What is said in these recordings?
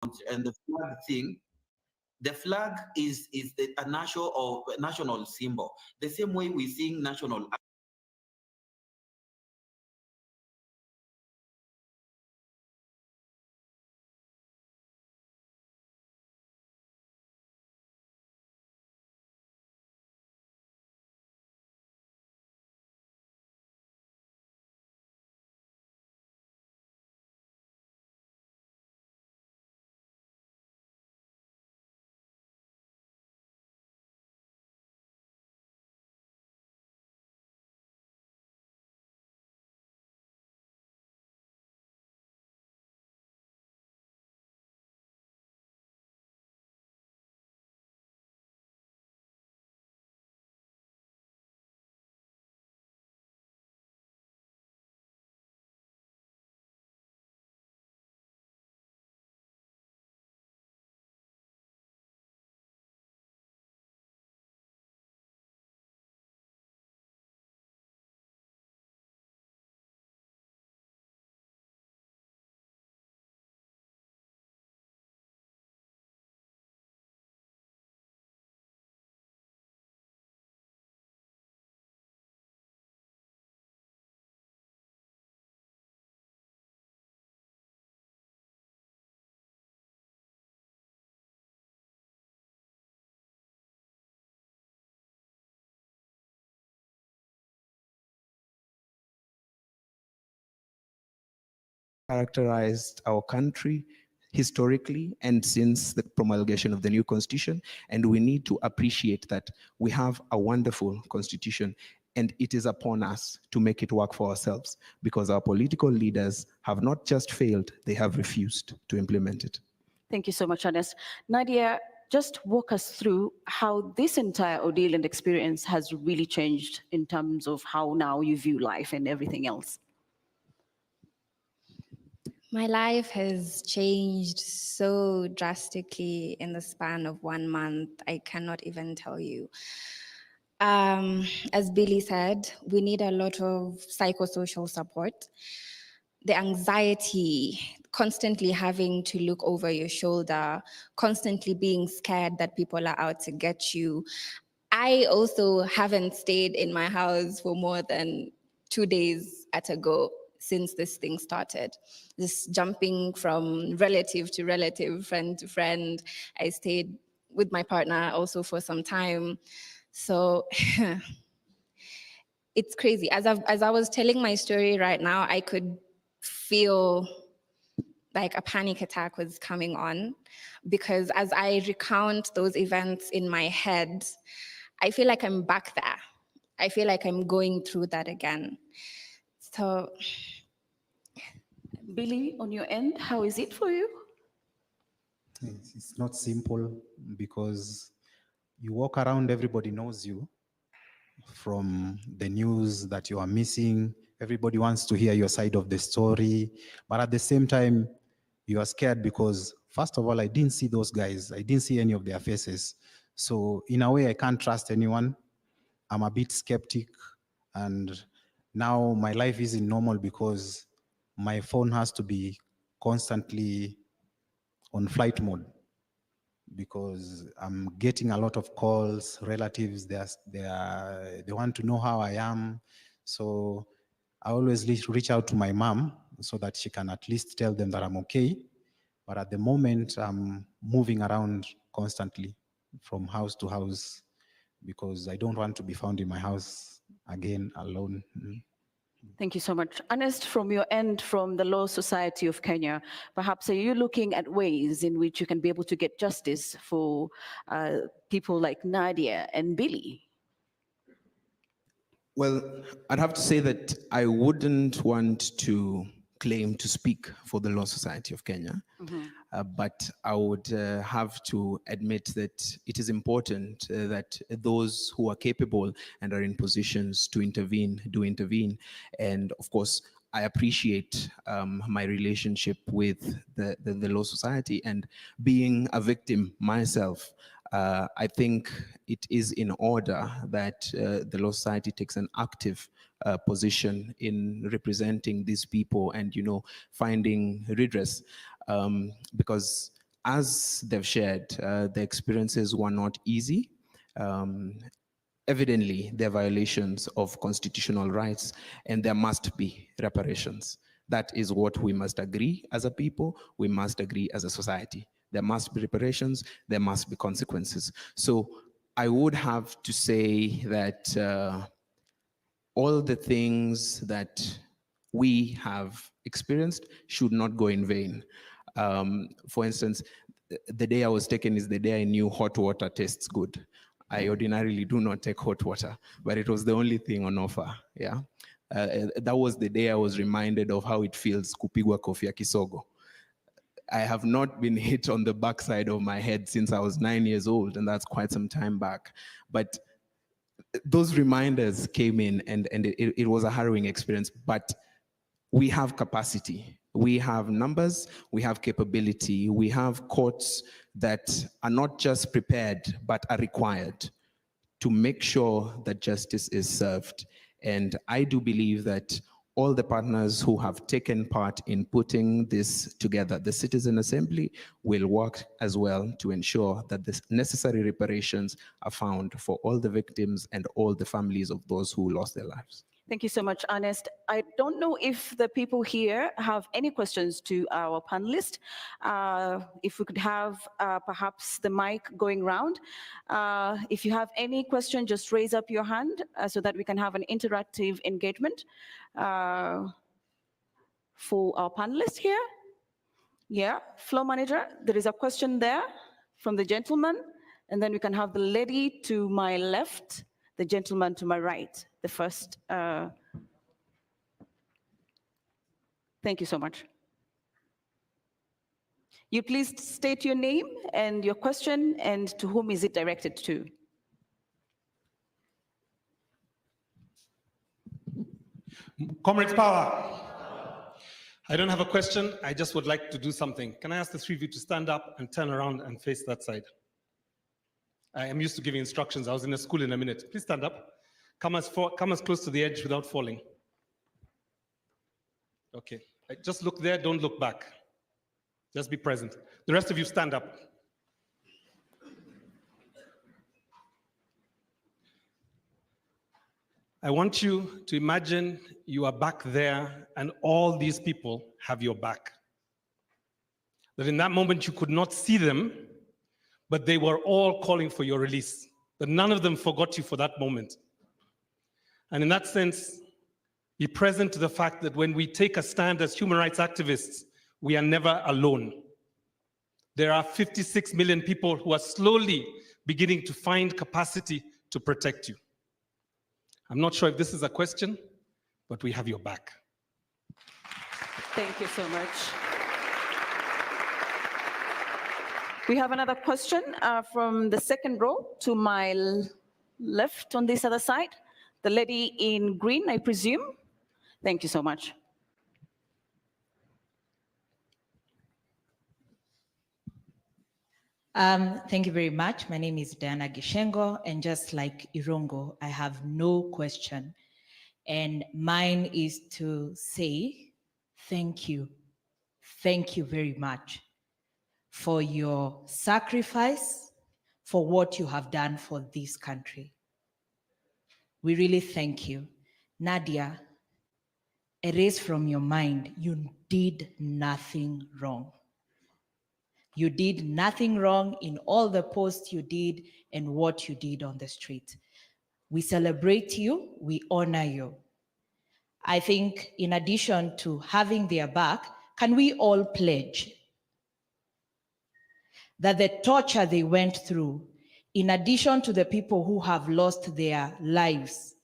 and the flag thing, the flag is a national symbol. The same way we sing national characterized our country historically and since the promulgation of the new constitution. And we need to appreciate that we have a wonderful constitution, and it is upon us to make it work for ourselves, because our political leaders have not just failed, they have refused to implement it. Thank you so much, Ernest. Nadia, just walk us through how this entire ordeal and experience has really changed in terms of how now you view life and everything else. My life has changed so drastically in the span of 1 month. I cannot even tell you. As Billy said, we need a lot of psychosocial support. The anxiety, constantly having to look over your shoulder, constantly being scared that people are out to get you. I also haven't stayed in my house for more than 2 days at a go since this thing started. This jumping from relative to relative, friend to friend. I stayed with my partner also for some time. So it's crazy. As I was telling my story right now, I could feel like a panic attack was coming on, because as I recount those events in my head, I feel like I'm back there. I feel like I'm going through that again. So, Billy, on your end, how is it for you? It's not simple, because you walk around, everybody knows you. From the news that you are missing, everybody wants to hear your side of the story. But at the same time, you are scared because, first of all, I didn't see those guys. I didn't see any of their faces. So in a way, I can't trust anyone. I'm a bit skeptic. And now my life isn't normal because my phone has to be constantly on flight mode, because I'm getting a lot of calls, relatives, they want to know how I am. So I always reach out to my mom so that she can at least tell them that I'm okay. But at the moment, I'm moving around constantly from house to house because I don't want to be found in my house again alone. Thank you so much. Ernest, from your end, from the Law Society of Kenya, perhaps are you looking at ways in which you can be able to get justice for people like Nadia and Billy? Well, I'd have to say that I wouldn't want to claim to speak for the Law Society of Kenya, but I would have to admit that it is important that those who are capable and are in positions to intervene do intervene. And of course, I appreciate my relationship with the Law Society, and being a victim myself, I think it is in order that the Law Society takes an active position in representing these people and, finding redress. Because as they've shared, the experiences were not easy. Evidently, there are violations of constitutional rights, and there must be reparations. That is what we must agree as a people, we must agree as a society. There must be reparations, there must be consequences. So I would have to say that all the things that we have experienced should not go in vain. For instance, the day I was taken is the day I knew hot water tastes good. I ordinarily do not take hot water, but it was the only thing on offer, yeah? That was the day I was reminded of how it feels kupigwa kofi ya kisogo. I have not been hit on the backside of my head since I was 9 years old, and that's quite some time back. But those reminders came in, and it was a harrowing experience, but we have capacity. We have numbers, we have capability, we have courts that are not just prepared, but are required to make sure that justice is served. And I do believe that all the partners who have taken part in putting this together, the Citizen Assembly, will work as well to ensure that the necessary reparations are found for all the victims and all the families of those who lost their lives. Thank you so much, Ernest. I don't know if the people here have any questions to our panelist. If we could have perhaps the mic going round. If you have any question, just raise up your hand so that we can have an interactive engagement for our panelists here. Yeah, floor manager, there is a question there from the gentleman, and then we can have the lady to my left, the gentleman to my right, the first. Thank you so much. You please state your name and your question and to whom is it directed to? Comrades Power. I don't have a question. I just would like to do something. Can I ask the three of you to stand up and turn around and face that side? I am used to giving instructions. I was in a school in a minute. Please stand up. Come as close to the edge without falling. Okay. Just look there. Don't look back. Just be present. The rest of you stand up. I want you to imagine you are back there and all these people have your back. That in that moment you could not see them, but they were all calling for your release. That none of them forgot you for that moment. And in that sense, be present to the fact that when we take a stand as human rights activists, we are never alone. There are 56 million people who are slowly beginning to find capacity to protect you. I'm not sure if this is a question, but we have your back. Thank you so much. We have another question from the second row to my left on this other side. The lady in green, I presume. Thank you so much. Thank you very much. My name is Diana Gishengo, and just like Irongo, I have no question. And mine is to say thank you. Thank you very much for your sacrifice, for what you have done for this country. We really thank you. Nadia, erase from your mind, you did nothing wrong. You did nothing wrong in all the posts you did and what you did on the street. We celebrate you, we honor you. I think in addition to having their back, can we all pledge that the torture they went through, in addition to the people who have lost their lives,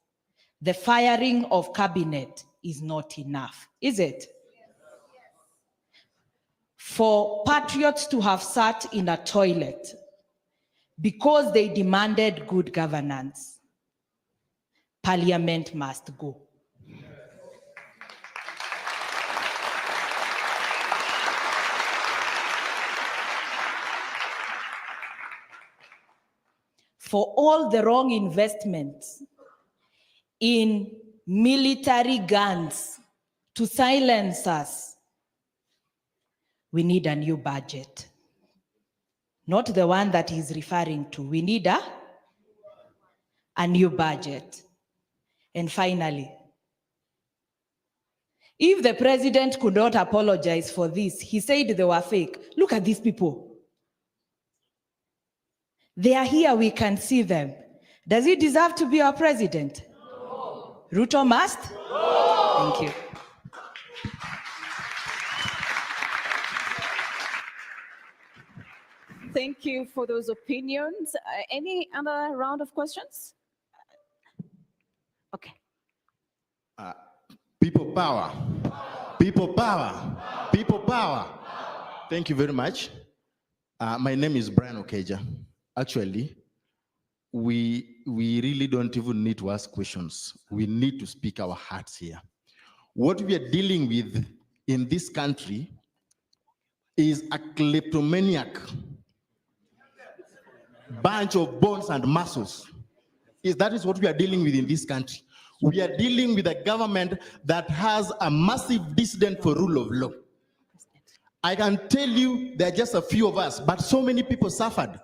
the firing of cabinet is not enough, is it? For patriots to have sat in a toilet because they demanded good governance, Parliament must go. For all the wrong investments in military guns to silence us, we need a new budget. not the one that he's referring to. We need a new budget. And finally, if the president could not apologize for this, he said they were fake. Look at these people. They are here, we can see them. Does he deserve to be our president? No. Ruto must? No. Thank you. Thank you for those opinions. Any other round of questions? Okay. People power. People power. People power. Thank you very much. My name is Brian Okeja. Actually, we really don't even need to ask questions. We need to speak our hearts here. What we are dealing with in this country is a kleptomaniac bunch of bones and muscles. That is what we are dealing with in this country. We are dealing with a government that has a massive disdain for rule of law. I can tell you there are just a few of us, but so many people suffered.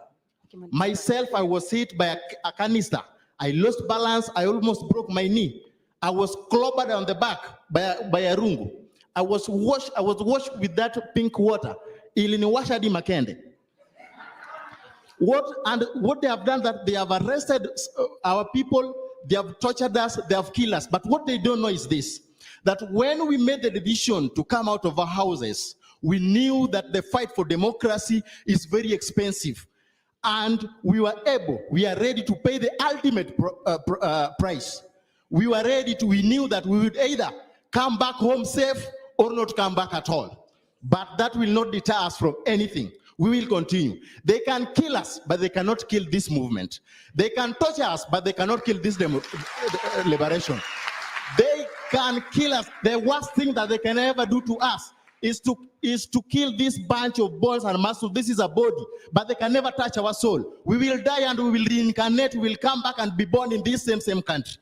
Myself, I was hit by a canister. I lost balance. I almost broke my knee. I was clobbered on the back by a rungu. I was washed with that pink water. Iliniwasha di makende. What they have done, that they have arrested our people, they have tortured us, they have killed us. But what they don't know is this, that when we made the decision to come out of our houses, we knew that the fight for democracy is very expensive. And we are ready to pay the ultimate price. We knew that we would either come back home safe or not come back at all. But that will not deter us from anything. We will continue. They can kill us, but they cannot kill this movement. They can torture us, but they cannot kill this liberation. They can kill us. The worst thing that they can ever do to us is to kill this bunch of bones and muscle. This is a body, but they can never touch our soul. We will die and we will reincarnate. We will come back and be born in this same country.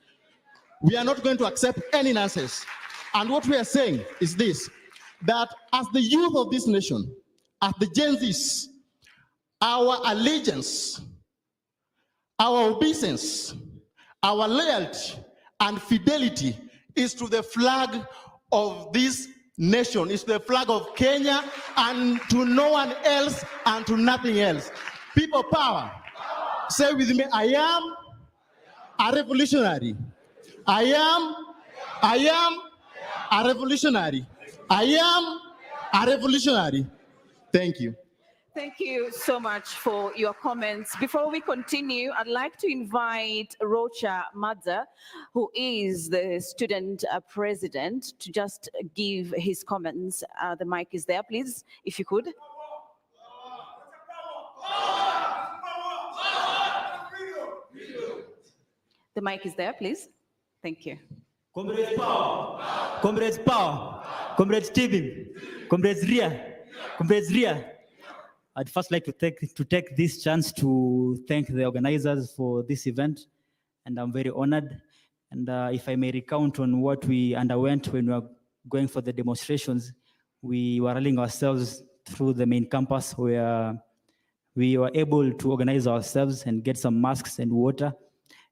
We are not going to accept any nonsense. And what we are saying is this, that as the youth of this nation, as the Gen Zs, our allegiance, our obeisance, our loyalty and fidelity is to the flag of this nation, is to the flag of Kenya, and to no one else and to nothing else. People power. Say with me, I am a revolutionary. I am a revolutionary. I am a revolutionary. Thank you. Thank you so much for your comments. Before we continue, I'd like to invite Rocha Madza, who is the student president, to just give his comments. The mic is there, please, if you could. The mic is there, please. Thank you. Comrades power, comrades power, comrades Stephen, comrades Ria. Comrades Ria, I'd first like to take this chance to thank the organizers for this event, and I'm very honored. And if I may recount on what we underwent when we were going for the demonstrations, we were rallying ourselves through the main campus, where we were able to organize ourselves and get some masks and water.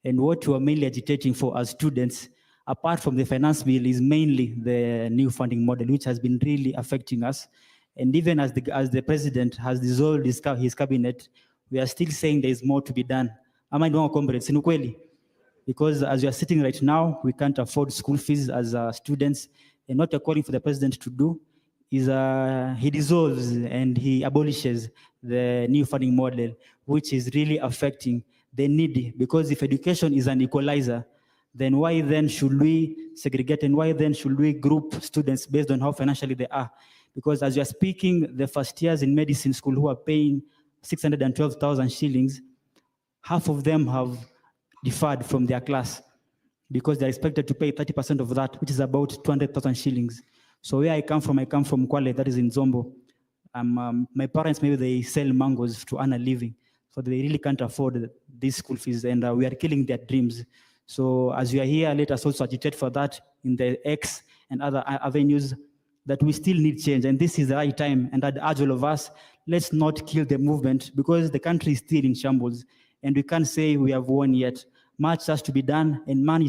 And what we were mainly agitating for as students, apart from the finance bill, is mainly the new funding model, which has been really affecting us. And even as the president has dissolved his cabinet, we are still saying there is more to be done. Am I wrong, comrades? Because as we are sitting right now, we can't afford school fees as students. And what we're calling for the president to do is he dissolves and he abolishes the new funding model, which is really affecting the needy. Because if education is an equalizer, then why then should we segregate, and why then should we group students based on how financially they are? Because as you are speaking, the first years in medicine school who are paying 612,000 shillings, half of them have deferred from their class because they're expected to pay 30% of that, which is about 200,000 shillings. So where I come from Kwale, that is in Zombo. My parents, maybe they sell mangoes to earn a living. So they really can't afford these school fees, and we are killing their dreams. So as we are here, let us also agitate for that in the X and other avenues, that we still need change, and this is the right time. And I'd urge all of us, let's not kill the movement, because the country is still in shambles, and we can't say we have won yet. Much has to be done, and mine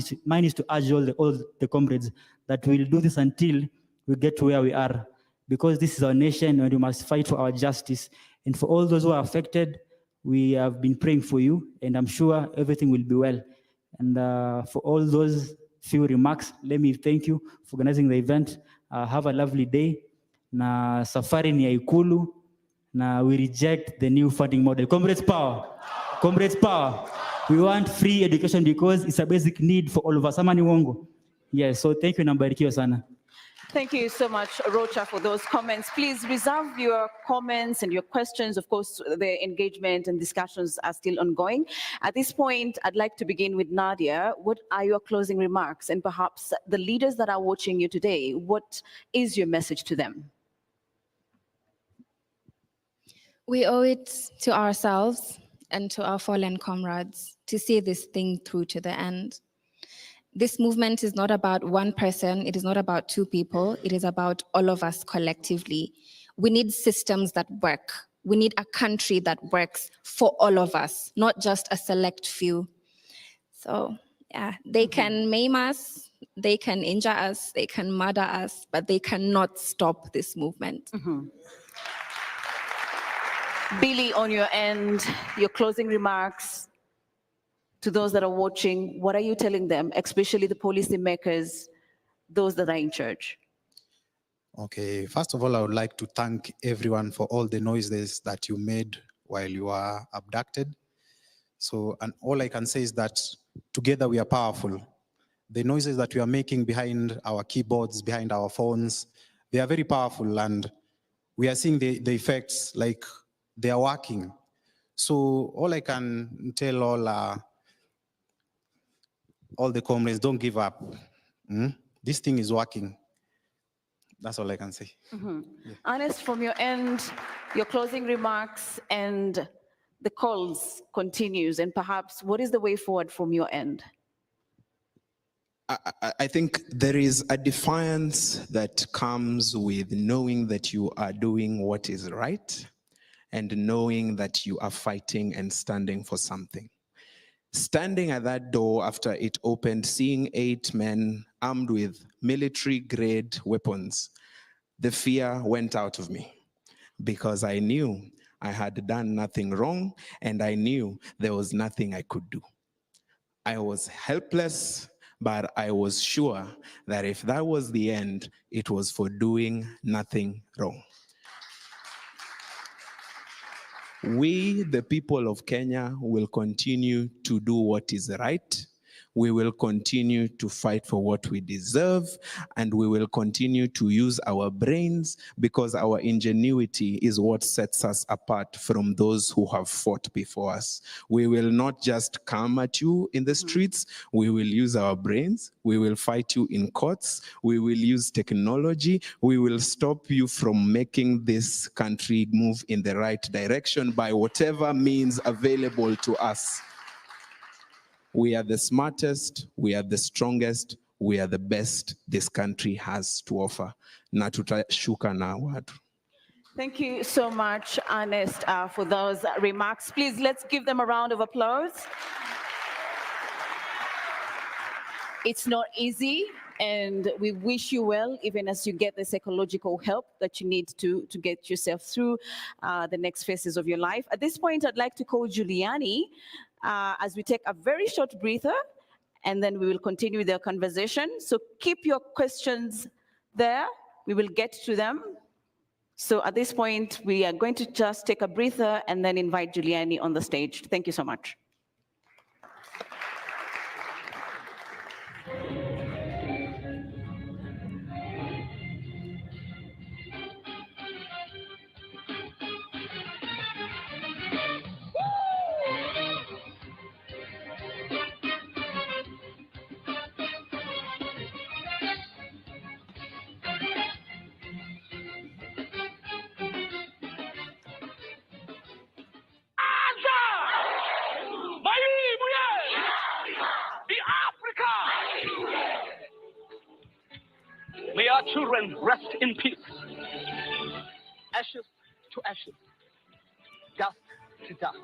is to urge all the comrades that we'll do this until we get to where we are, because this is our nation, and we must fight for our justice. And for all those who are affected, we have been praying for you, and I'm sure everything will be well. And for all those few remarks, let me thank you for organizing the event. Have a lovely day. Na safari ni ya Ikulu, na we reject the new funding model. Comrades power. Comrades power. We want free education because it's a basic need for all of us. Amani wongo. Yes, so thank you, nambarikiwa sana. Thank you so much, Rocha, for those comments. Please reserve your comments and your questions. Of course, the engagement and discussions are still ongoing. At this point, I'd like to begin with Nadia. What are your closing remarks? And perhaps the leaders that are watching you today, what is your message to them? We owe it to ourselves and to our fallen comrades to see this thing through to the end. This movement is not about one person, it is not about two people, it is about all of us collectively. We need systems that work. We need a country that works for all of us, not just a select few. So yeah, they can maim us, they can injure us, they can murder us, but they cannot stop this movement. Billy, on your end, your closing remarks to those that are watching, what are you telling them, especially the policymakers, those that are in charge? Okay, first of all, I would like to thank everyone for all the noises that you made while you were abducted. So, and all I can say is that together we are powerful. The noises that we are making behind our keyboards, behind our phones, they are very powerful, and we are seeing the effects, like they are working. So all I can tell all the comrades, don't give up. This thing is working. That's all I can say. Yeah. Ernest, from your end, your closing remarks and the calls continues, and perhaps what is the way forward from your end? I think there is a defiance that comes with knowing that you are doing what is right and knowing that you are fighting and standing for something. Standing at that door after it opened, seeing 8 men armed with military-grade weapons, the fear went out of me because I knew I had done nothing wrong and I knew there was nothing I could do. I was helpless, but I was sure that if that was the end, it was for doing nothing wrong. We, the people of Kenya, will continue to do what is right. We will continue to fight for what we deserve, and we will continue to use our brains because our ingenuity is what sets us apart from those who have fought before us. We will not just come at you in the streets. We will use our brains. We will fight you in courts. We will use technology. We will stop you from making this country move in the right direction by whatever means available to us. We are the smartest, we are the strongest, we are the best this country has to offer. Na tutashuka na watu. Thank you so much, Ernest, for those remarks. Please, let's give them a round of applause. It's not easy, and we wish you well, even as you get the psychological help that you need to get yourself through the next phases of your life. At this point, I'd like to call Giuliani as we take a very short breather, and then we will continue the conversation. So keep your questions there. We will get to them. So at this point, we are going to just take a breather and then invite Giuliani on the stage. Thank you so much. our children rest in peace. Ashes to ashes, dust to dust.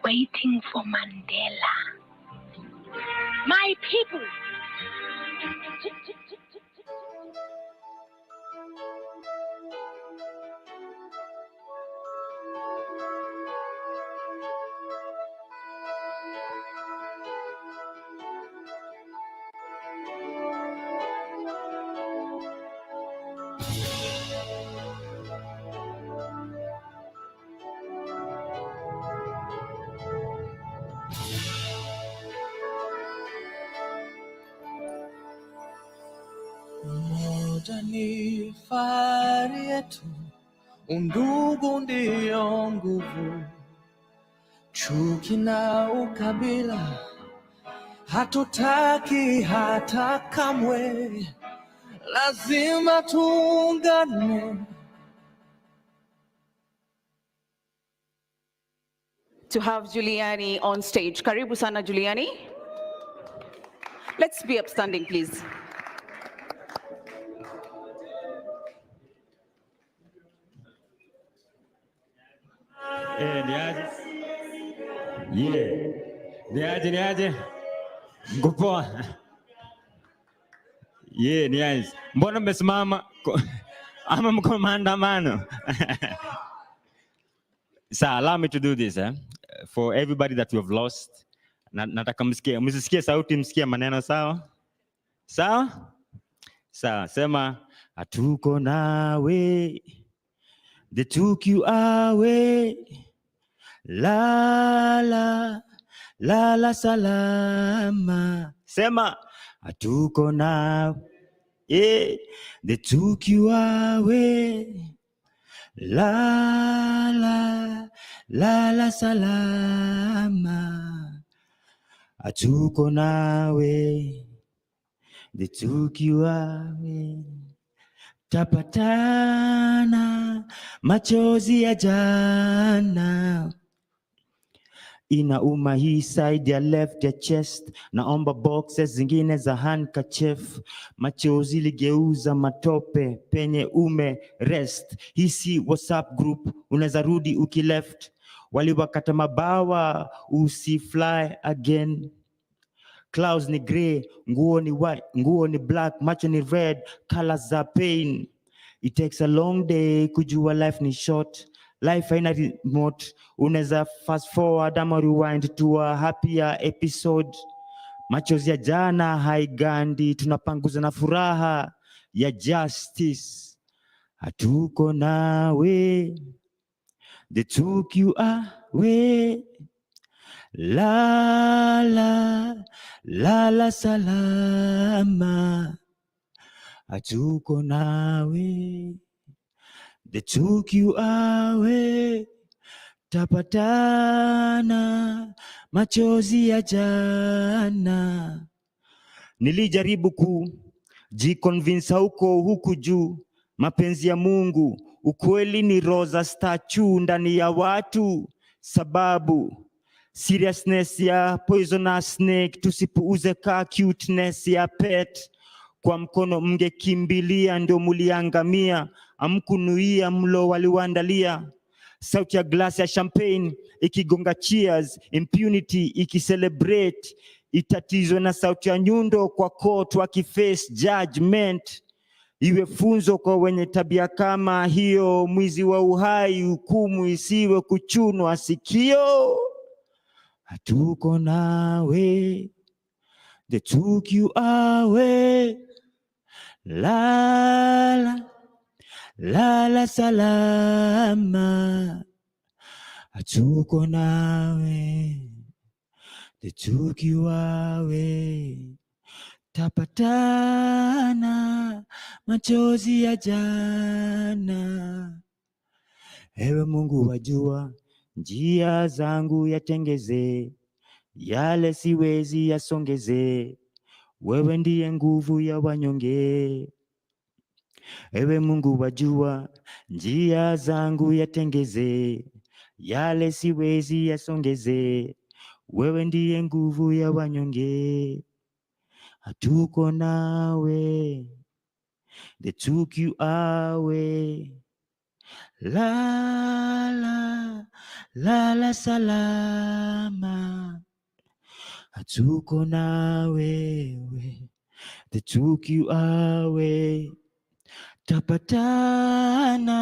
Waiting for Mandela. My people. Umoja ni fahari yetu, undugu ndio nguvu, chuki na ukabila hatutaki hata kamwe, lazima tuungane. To have Juliani on stage. Karibu sana Juliani. Let's be upstanding, please. Niaje. Ngupoa. Niaje. Mbona mmesimama ama mko maandamano? So allow me to do this, for everybody that you have lost. Nataka msisikie sauti, msikie maneno, sawa? Sawa? Sawa, sema hatuko nawe. They took you away. La salama. Sema hatuko nawe. They took you away. La salama. Hatuko nawe. They took you away. Tapatana machozi ya jana. Inauma hii side ya left ya chest. Naomba boxes zingine za handkerchief. Machozi ligeuza matope penye ume rest. Hii si WhatsApp group, unaweza rudi ukileft. Waliwakata mabawa, usi fly again. Clouds ni grey, nguo ni white, nguo ni black, macho ni red, colors za pain. It takes a long day kujua life ni short. Life haina remote, unaweza fast forward ama rewind to a happier episode. Machozi ya jana haigandi, tunapanguza na furaha. ya justice. Hatuko nawe, they took you away. Lala, lala salama. Hatuko nawe, they took you away. Tapatana machozi ya jana. Nilijaribu kujiconvince huku juu, mapenzi ya Mungu ukweli ni rosa statue ndani ya watu, sababu seriousness ya poisonous snake tusipuuze ka cuteness ya pet. Kwa mkono mngekimbilia ndio muliangamia, amkunuia mlo waliwaandalia. Sauti ya glass ya champagne ikigonga cheers, impunity ikicelebrate. Itatizwe na sauti ya nyundo kwa court wakiface judgment. Iwe funzo kwa wenye tabia kama hiyo, mwizi wa uhai hukumu isiwe kuchunwa sikio. Hatuko nawe, they took you away. Lala, lala salama. Hatuko nawe, they took you away. Tapatana machozi ya jana. Ewe Mungu wajua njia zangu yatengeze, yale siwezi yasongeze. Wewe ndiye nguvu ya wanyonge. Ewe Mungu wajua njia zangu yatengeze, yale siwezi yasongeze. Wewe ndiye nguvu ya wanyonge. Hatuko nawe, they took you away. Lala, lala salama. Hatuko nawe, they took you away. Tapatana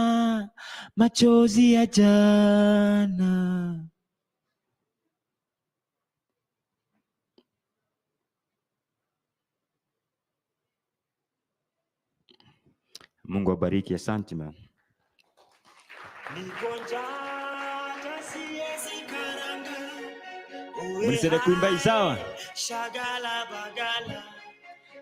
machozi ya jana. Mungu abariki, asante man. Mnisede kuimba isawa? Shagala bagala.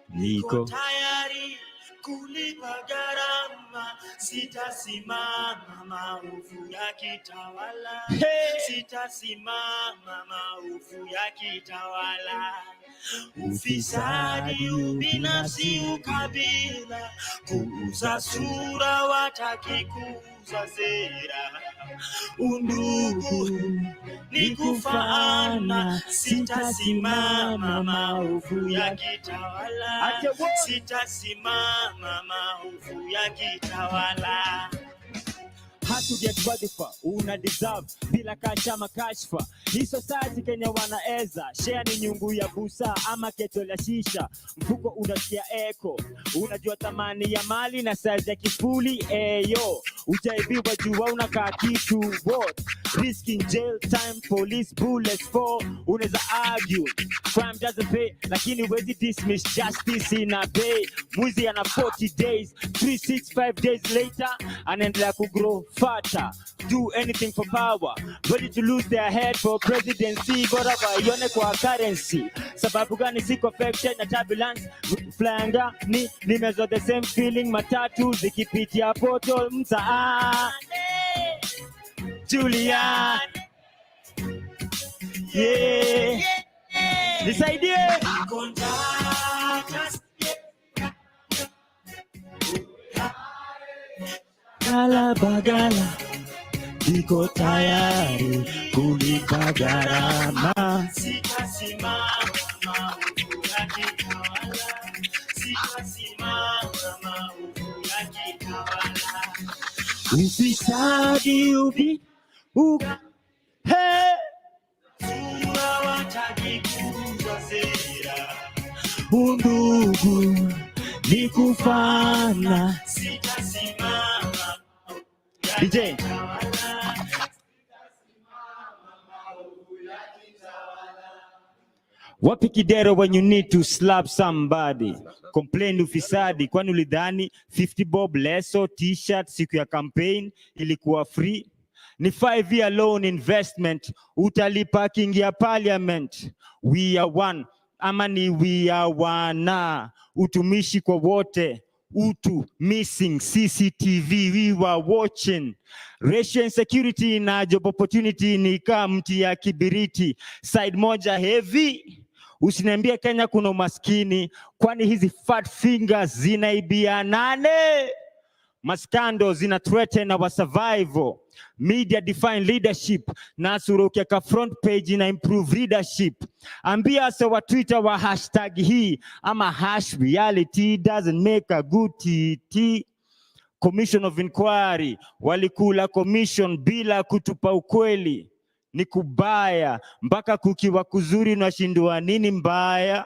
Niko tayari kulipa gharama, sitasimama maovu yakitawala. Sitasimama maovu yakitawala. Ufisadi, ubinafsi, ukabila, kuuza sura wataki kuuza sera. Undugu ni kufaana, sitasimama maovu yakitawala. Sitasimama maovu yakitawala. Hatu get wadhifa, una deserve, bila kachama kashfa. Hii society Kenya wanaeza, share ni nyungu ya busa ama keto la shisha. Mfuko unasikia echo, unajua thamani ya mali na size ya kifuli. Eyo, ujaibiwa jua unakaa kitu. What? Risk in jail time, police bullets for. Unaweza argue, crime doesn't pay, lakini wezi dismiss justice ina pay. Mwizi ana 40 days, 365 days later, anaendelea kugrow fatter. Do anything for power, ready to lose their head for presidency. Bora waione kwa currency. Sababu gani siko affected na turbulence? Flanga ni nimezo the same feeling. Matatu zikipitia portal mtaa. Julian, yeah, nisaidie. Gala bagala, niko tayari kulipa gharama. Sitasimama maovu yakitawala. Sitasimama maovu yakitawala. Ufisadi hey. Sura wataki kuuza sera. Undugu ni kufana. Sitasimama DJ Wapi kidero when you need to slap somebody? Complain ufisadi, kwani ulidhani 50 bob leso t-shirt siku ya campaign ilikuwa free? Ni 5-year loan investment, utalipa kingia parliament. We are one, ama ni we are one. Utumishi kwa wote, utu missing CCTV, we were watching. Racial insecurity na job opportunity ni kama mti ya kibiriti, side moja heavy. Usiniambie Kenya kuna umaskini, kwani hizi fat fingers zinaibia nane? Maskando zina threaten our survival. Media define leadership. Nasuru ukiweka front page na improve leadership. Ambia sa wa Twitter wa hashtag hii ama hash reality doesn't make a good TT. Commission of inquiry walikula commission bila kutupa ukweli. Ni kubaya mpaka kukiwa kuzuri unashindwa nini mbaya.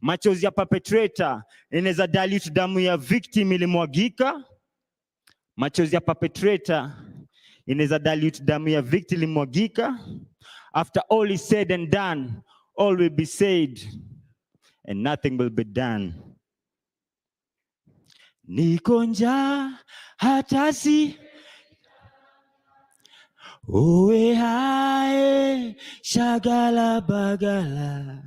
Machozi ya perpetrator inaweza dilute damu ya victim ilimwagika. Machozi ya perpetrator inaweza dilute damu ya victim ilimwagika. After all is said and done, all will be said and nothing will be done. Niko njaa hata si uwe hae shagala bagala.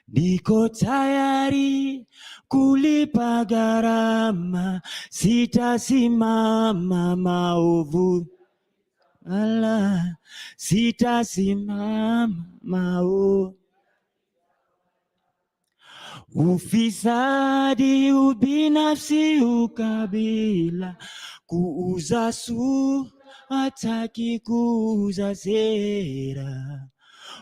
Niko tayari kulipa gharama, sitasimama maovu. Ala, sitasimama maovu. Ufisadi, ubinafsi, ukabila, kuuza hataki kuuza sera.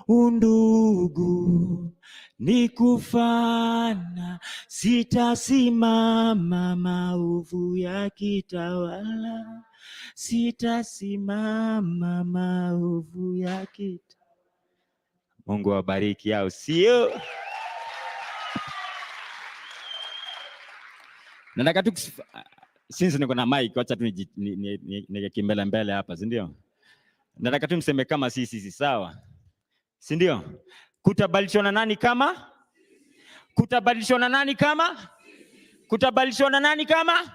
Undugu ni kufana, sitasimama maovu ya kitawala. Sitasimama maovu ya kitawala. Mungu awabariki, au sio? Nataka tu since niko na mic, acha tu nikimbele mbele hapa, si ndio? Nataka tu mseme kama sisi, sawa? Si ndio? Kutabadilishana nani kama? Kutabadilishana nani kama? Kutabadilishana nani kama?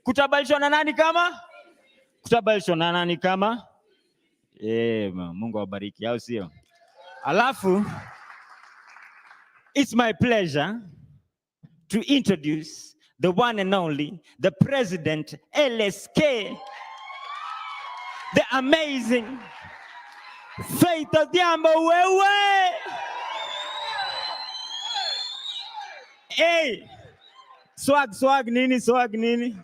Kutabadilishana nani kama? Kutabadilishana nani kama? Mungu awabariki, au sio? Alafu, it's my pleasure to introduce the one and only, the President LSK, the amazing Faith Odhiambo wewe. Hey, swag nini?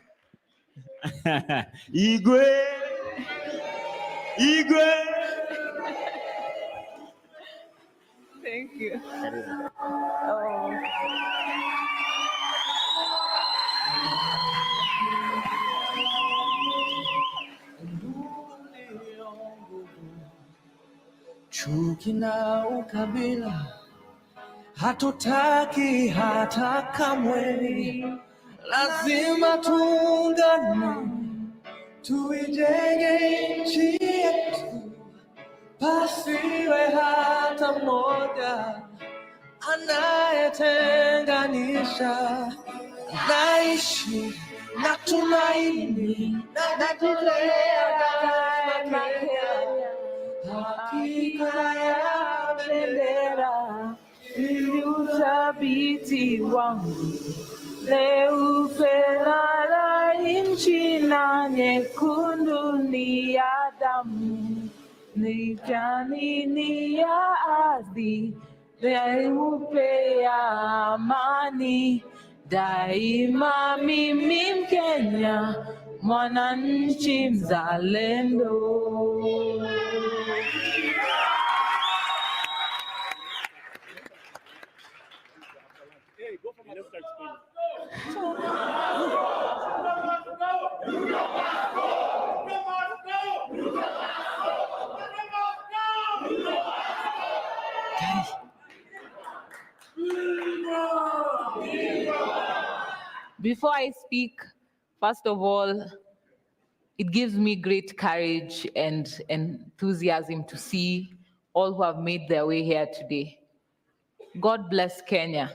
Igwe. Thank you. Chuki na ukabila hatutaki hata kamwe, lazima tuungane, tuijenge nchi yetu, pasiwe hata mmoja anayetenganisha. Naishi na tumaini na kujitolea kama Kenya. Hakika ya bendera ili uthabiti wangu, leupe la nchi na nyekundu ni ya damu, ni kijani ni ya ardhi, leupe ya amani. Daima mimi Mkenya, mwananchi mzalendo. Before I speak, first of all, it gives me great courage and enthusiasm to see all who have made their way here today. God bless Kenya.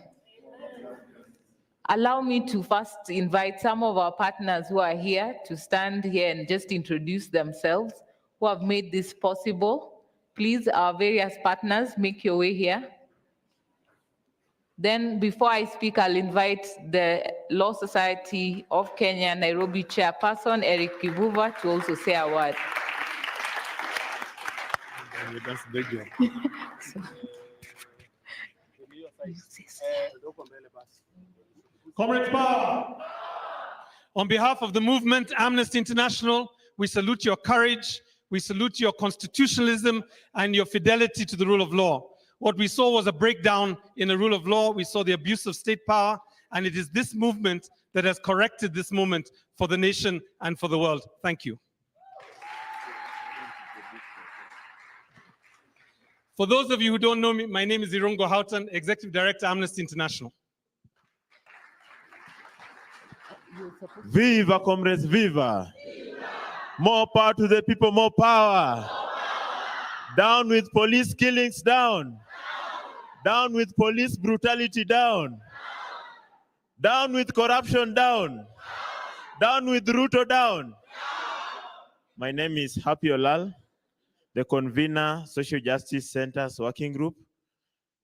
Allow me to first invite some of our partners who are here to stand here and just introduce themselves, who have made this possible. Please, our various partners, make your way here. Then before I speak, I'll invite the Law Society of Kenya, Nairobi chairperson, Eric Kivuva, to also say a word. Comrades Power! On behalf of the movement, Amnesty International, we salute your courage, we salute your constitutionalism and your fidelity to the rule of law. What we saw was a breakdown in the rule of law. We saw the abuse of state power, and it is this movement that has corrected this moment for the nation and for the world. Thank you. For those of you who don't know me, my name is Irungo Houghton, Executive Director, Amnesty International. Viva, comrades, viva. More power to the people, more power. Down with police killings, down. Down with police brutality, down. Down with corruption, down. Down with Ruto, down. My name is Happy Olal, the convener, Social Justice Centers Working Group.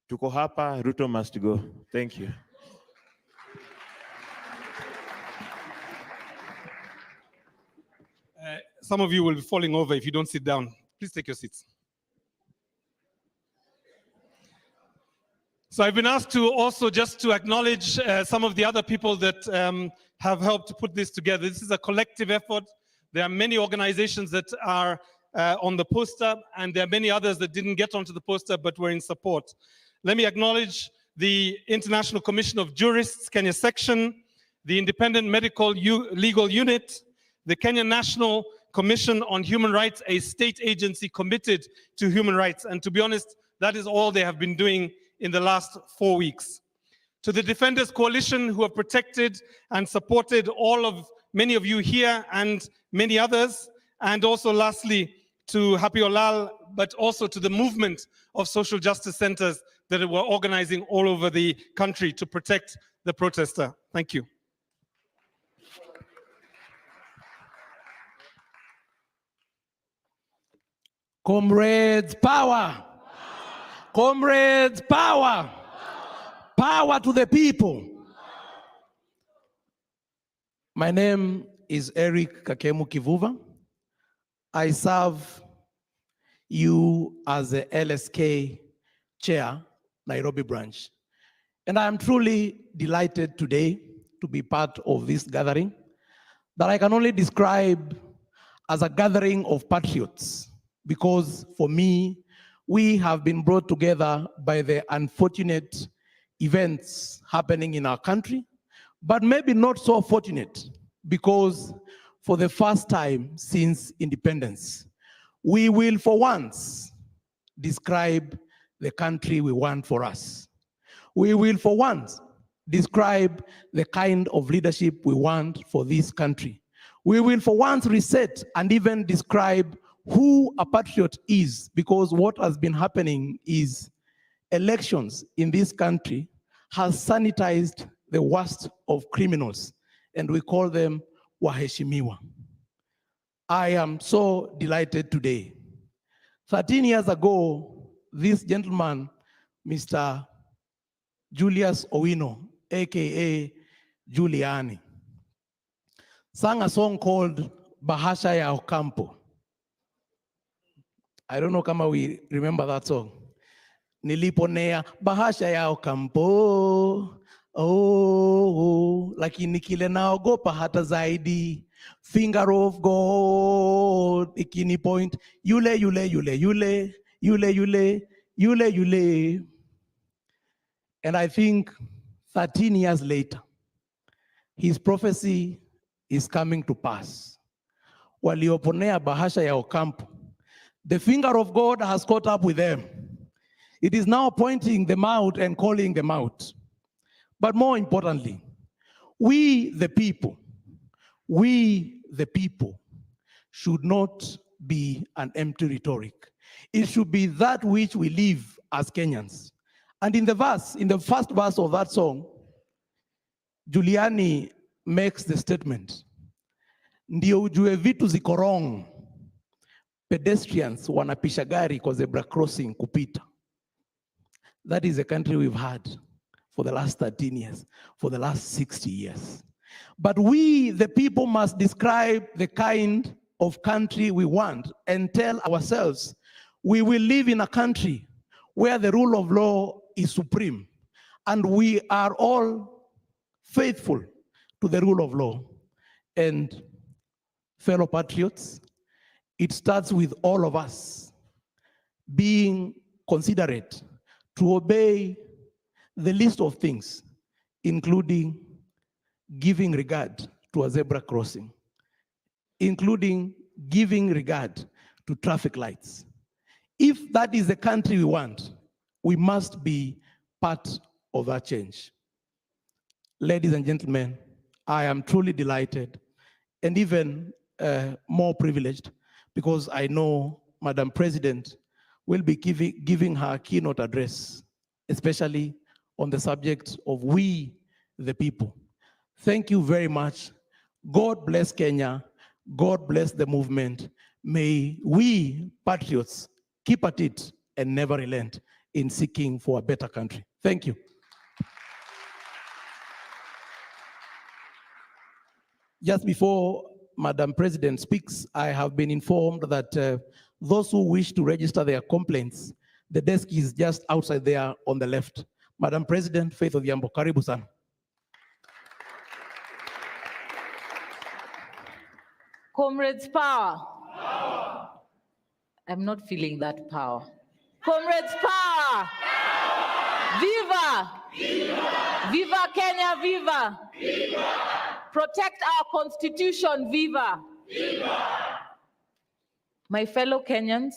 Tuko hapa, Ruto must go. Thank you. Some of you will be falling over if you don't sit down. Please take your seats. So I've been asked to also just to acknowledge some of the other people that have helped to put this together. This is a collective effort. There are many organizations that are on the poster, and there are many others that didn't get onto the poster but were in support. Let me acknowledge the International Commission of Jurists, Kenya Section, the Independent Medical Legal Unit, the Kenya National Commission on Human Rights, a state agency committed to human rights. And to be honest, that is all they have been doing in the last 4 weeks. To the Defenders Coalition, who have protected and supported many of you here and many others. And also lastly, to Happy Olal, but also to the movement of social justice centers that were organizing all over the country to protect the protester. Thank you. Comrades, power! Comrades, power! Power to the people! My name is Eric Kakemu Kivuva. I serve you as the LSK chair, Nairobi branch. And I am truly delighted today to be part of this gathering that I can only describe as a gathering of patriots. Because for me, we have been brought together by the unfortunate events happening in our country, but maybe not so fortunate, because for the first time since independence, we will for once describe the country we want for us. We will for once describe the kind of leadership we want for this country. We will for once reset and even describe who a patriot is, because what has been happening is elections in this country has sanitized the worst of criminals, and we call them waheshimiwa. I am so delighted today. 13 years ago, this gentleman, Mr. Julius Owino, aka Giuliani, sang a song called Bahasha ya Ocampo. I don't know kama we remember that song. Niliponea bahasha ya Ocampo, oh, lakini kile naogopa hata zaidi, finger of God, ikini point, yule. And I think 13 years later, his prophecy is coming to pass. Walioponea bahasha ya Ocampo, the finger of God has caught up with them. It is now pointing them out and calling them out. But more importantly, we the people should not be an empty rhetoric. It should be that which we live as Kenyans. And in the first verse of that song, Giuliani makes the statement, ndio ujue vitu ziko wrong, pedestrians wanapisha gari kwa zebra crossing kupita. That is the country we've had for the last 13 years, for the last 60 years. But we, the people, must describe the kind of country we want and tell ourselves we will live in a country where the rule of law is supreme and we are all faithful to the rule of law. And fellow patriots, it starts with all of us being considerate to obey the list of things, including giving regard to a zebra crossing, including giving regard to traffic lights. If that is the country we want, we must be part of that change. Ladies and gentlemen, I am truly delighted and even more privileged because I know Madam President will be giving her keynote address, especially on the subject of we, the people. Thank you very much. God bless Kenya. God bless the movement. May we, patriots, keep at it and never relent in seeking for a better country. Thank you. Just before Madam President speaks, I have been informed that those who wish to register their complaints, the desk is just outside there on the left. Madam President, Faith Odhiambo, karibu sana. Comrades, power. I'm not feeling that power. Comrades, power. Viva. Viva. Viva Kenya, viva. Viva. Protect our constitution, viva. Viva. My fellow Kenyans,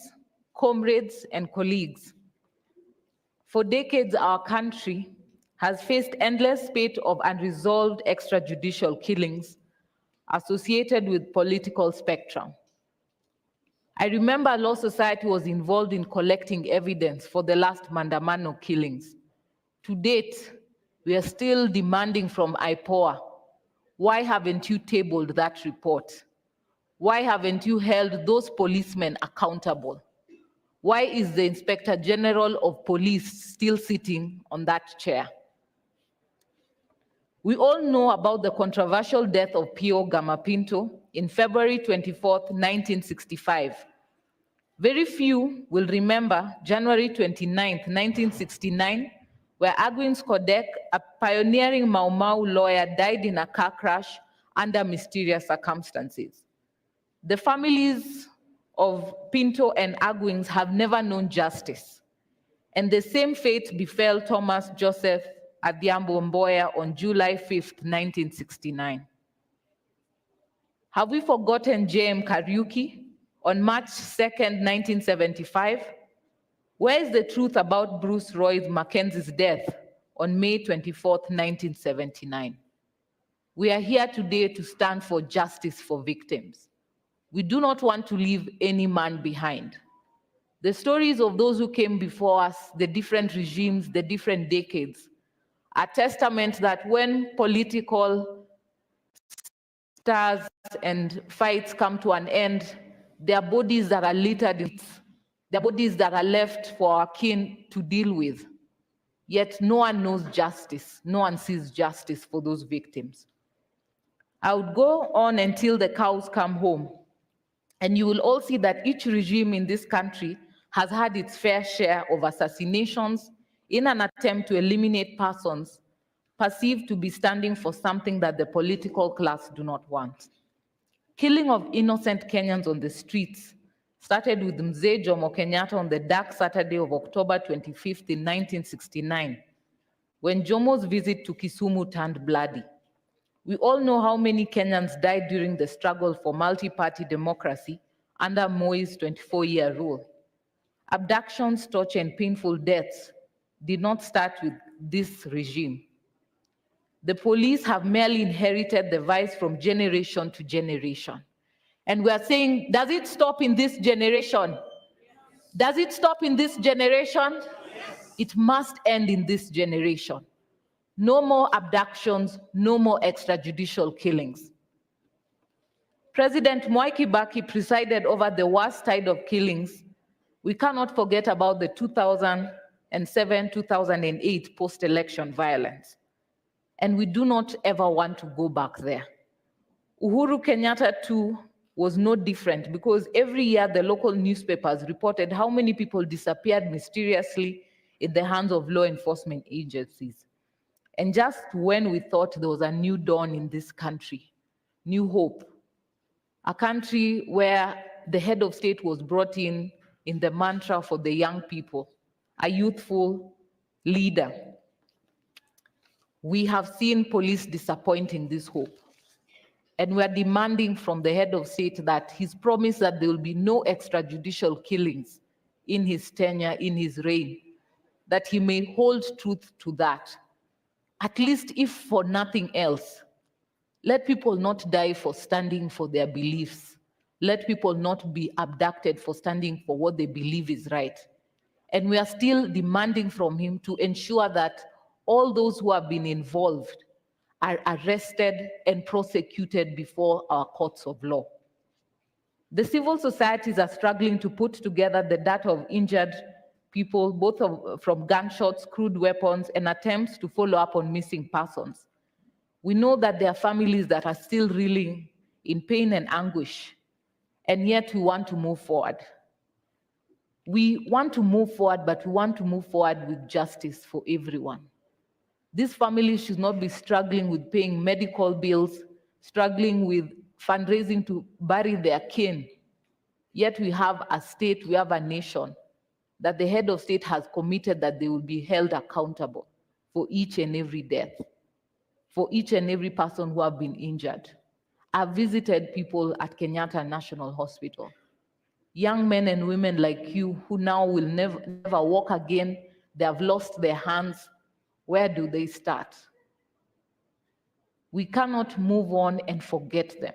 comrades and colleagues, for decades our country has faced endless spate of unresolved extrajudicial killings associated with political spectrum. I remember Law Society was involved in collecting evidence for the last Mandamano killings. To date, we are still demanding from IPOA, why haven't you tabled that report? Why haven't you held those policemen accountable? Why is the Inspector General of Police still sitting on that chair? We all know about the controversial death of Pio Gama Pinto in February 24th, 1965. Very few will remember January 29th, 1969, where Agwins Kodek, a pioneering Mau Mau lawyer, died in a car crash under mysterious circumstances. The families of Pinto and Agwins have never known justice, and the same fate befell Thomas Joseph Adhiambo Mboya on July 5th, 1969. Have we forgotten J.M. Kariuki on March 2nd, 1975? Where is the truth about Bruce Roy Mackenzie's death on May 24th, 1979? We are here today to stand for justice for victims. We do not want to leave any man behind. The stories of those who came before us, the different regimes, the different decades, are testament that when political stars and fights come to an end, their bodies that are littered, their bodies that are left for our kin to deal with. Yet no one knows justice, no one sees justice for those victims. I would go on until the cows come home, and you will all see that each regime in this country has had its fair share of assassinations in an attempt to eliminate persons perceived to be standing for something that the political class do not want. Killing of innocent Kenyans on the streets started with Mzee Jomo Kenyatta on the dark Saturday of October 25th in 1969, when Jomo's visit to Kisumu turned bloody. We all know how many Kenyans died during the struggle for multi-party democracy under Moi's 24-year rule. Abductions, torture, and painful deaths did not start with this regime. The police have merely inherited the vice from generation to generation. And we are saying, does it stop in this generation? Does it stop in this generation? Yes. It must end in this generation. No more abductions, no more extrajudicial killings. President Mwai Kibaki presided over the worst tide of killings. We cannot forget about the 2007-2008 post-election violence. And we do not ever want to go back there. Uhuru Kenyatta too was no different, because every year the local newspapers reported how many people disappeared mysteriously in the hands of law enforcement agencies. And just when we thought there was a new dawn in this country, new hope, a country where the head of state was brought in the mantra for the young people, a youthful leader, we have seen police disappointing this hope. And we are demanding from the head of state that his promise that there will be no extrajudicial killings in his tenure, in his reign, that he may hold truth to that. At least if for nothing else, let people not die for standing for their beliefs. Let people not be abducted for standing for what they believe is right. And we are still demanding from him to ensure that all those who have been involved are arrested and prosecuted before our courts of law. The civil societies are struggling to put together the data of injured people, both from gunshots, crude weapons, and attempts to follow up on missing persons. We know that there are families that are still reeling in pain and anguish, and yet we want to move forward. We want to move forward, but we want to move forward with justice for everyone. These families should not be struggling with paying medical bills, struggling with fundraising to bury their kin. Yet we have a state, we have a nation that the head of state has committed that they will be held accountable for each and every death, for each and every person who have been injured. I've visited people at Kenyatta National Hospital. Young men and women like you who now will never walk again, they have lost their hands. Where do they start? We cannot move on and forget them.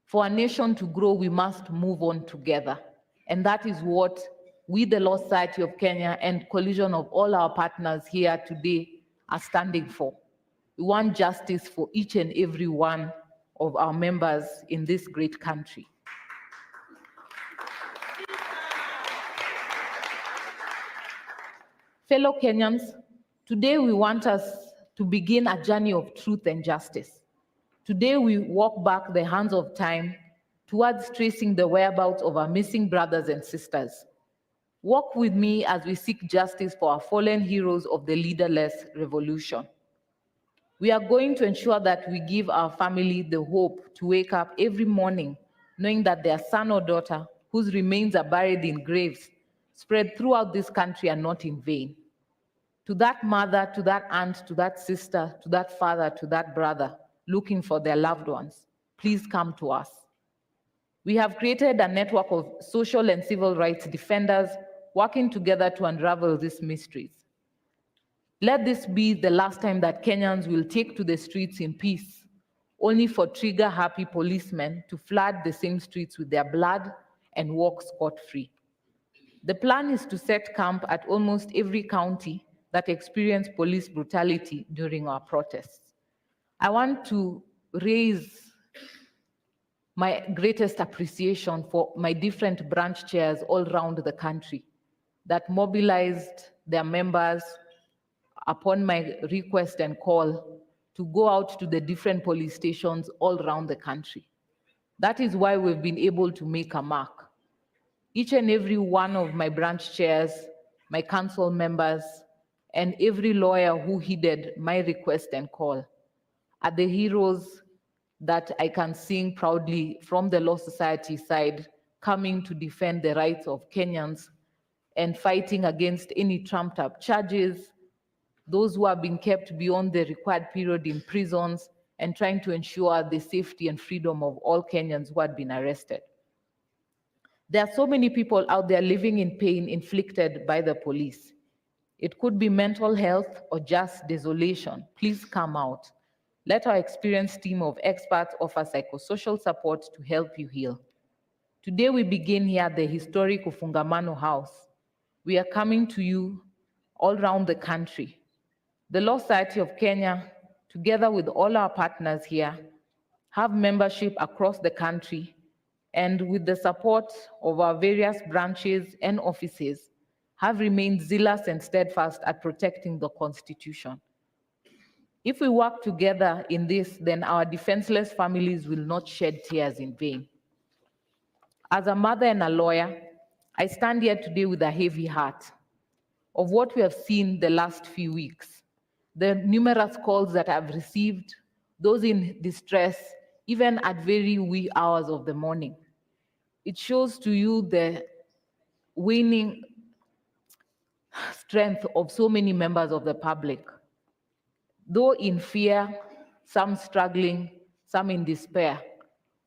For a nation to grow, we must move on together. And that is what we, the Law Society of Kenya, and coalition of all our partners here today are standing for. We want justice for each and every one of our members in this great country. Fellow Kenyans, today we want us to begin a journey of truth and justice. Today we walk back the hands of time towards tracing the whereabouts of our missing brothers and sisters. Walk with me as we seek justice for our fallen heroes of the leaderless revolution. We are going to ensure that we give our family the hope to wake up every morning knowing that their son or daughter, whose remains are buried in graves spread throughout this country, are not in vain. To that mother, to that aunt, to that sister, to that father, to that brother looking for their loved ones, please come to us. We have created a network of social and civil rights defenders working together to unravel these mysteries. Let this be the last time that Kenyans will take to the streets in peace, only for trigger-happy policemen to flood the same streets with their blood and walk scot-free. The plan is to set camp at almost every county that experienced police brutality during our protests. I want to raise my greatest appreciation for my different branch chairs all around the country that mobilized their members upon my request and call to go out to the different police stations all around the country. That is why we've been able to make a mark. Each and every one of my branch chairs, my council members, and every lawyer who heeded my request and call are the heroes that I can sing proudly from the Law Society side, coming to defend the rights of Kenyans and fighting against any trumped up charges, those who have been kept beyond the required period in prisons, and trying to ensure the safety and freedom of all Kenyans who had been arrested. There are so many people out there living in pain inflicted by the police. It could be mental health or just desolation. Please come out. Let our experienced team of experts offer psychosocial support to help you heal. Today we begin here at the historic Ufungamano House. We are coming to you all around the country. The Law Society of Kenya, together with all our partners here, have membership across the country, and with the support of our various branches and offices, have remained zealous and steadfast at protecting the Constitution. If we work together in this, then our defenseless families will not shed tears in vain. As a mother and a lawyer, I stand here today with a heavy heart of what we have seen the last few weeks, the numerous calls that I've received, those in distress, even at very wee hours of the morning. It shows to you the waning strength of so many members of the public. Though in fear, some struggling, some in despair,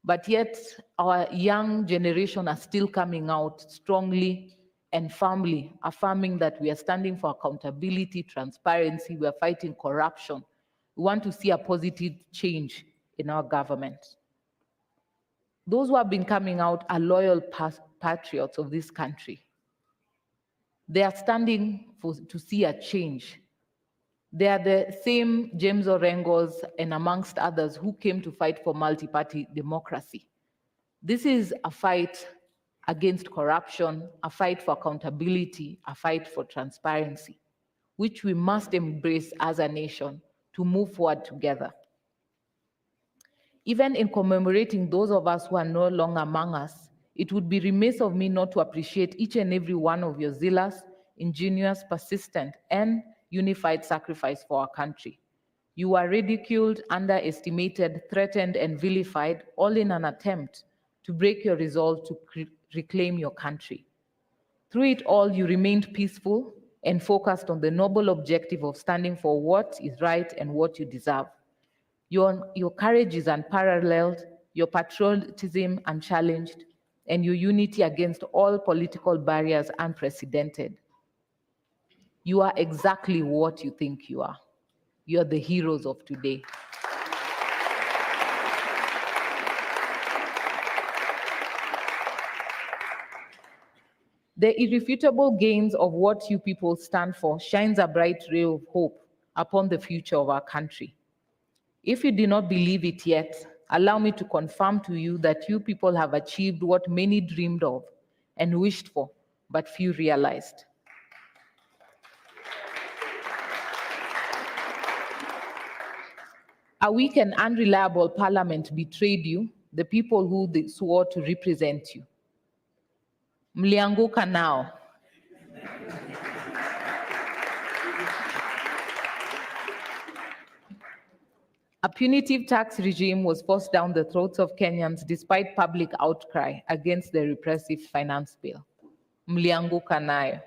but yet our young generation are still coming out strongly and firmly, affirming that we are standing for accountability, transparency, we are fighting corruption. We want to see a positive change in our government. Those who have been coming out are loyal patriots of this country. They are standing to see a change. They are the same James Orengos and amongst others who came to fight for multi-party democracy. This is a fight against corruption, a fight for accountability, a fight for transparency, which we must embrace as a nation to move forward together. Even in commemorating those of us who are no longer among us, it would be remiss of me not to appreciate each and every one of your zealous, ingenious, persistent, and unified sacrifice for our country. You are ridiculed, underestimated, threatened, and vilified, all in an attempt to break your resolve to reclaim your country. Through it all, you remained peaceful and focused on the noble objective of standing for what is right and what you deserve. Your courage is unparalleled, your patriotism unchallenged, and your unity against all political barriers unprecedented. You are exactly what you think you are. You are the heroes of today. The irrefutable gains of what you people stand for shines a bright ray of hope upon the future of our country. If you do not believe it yet, allow me to confirm to you that you people have achieved what many dreamed of and wished for, but few realized. A weak and unreliable parliament betrayed you, the people who they swore to represent you. Mlianguka now. A punitive tax regime was forced down the throats of Kenyans despite public outcry against the repressive finance bill. Mlianguka nayo.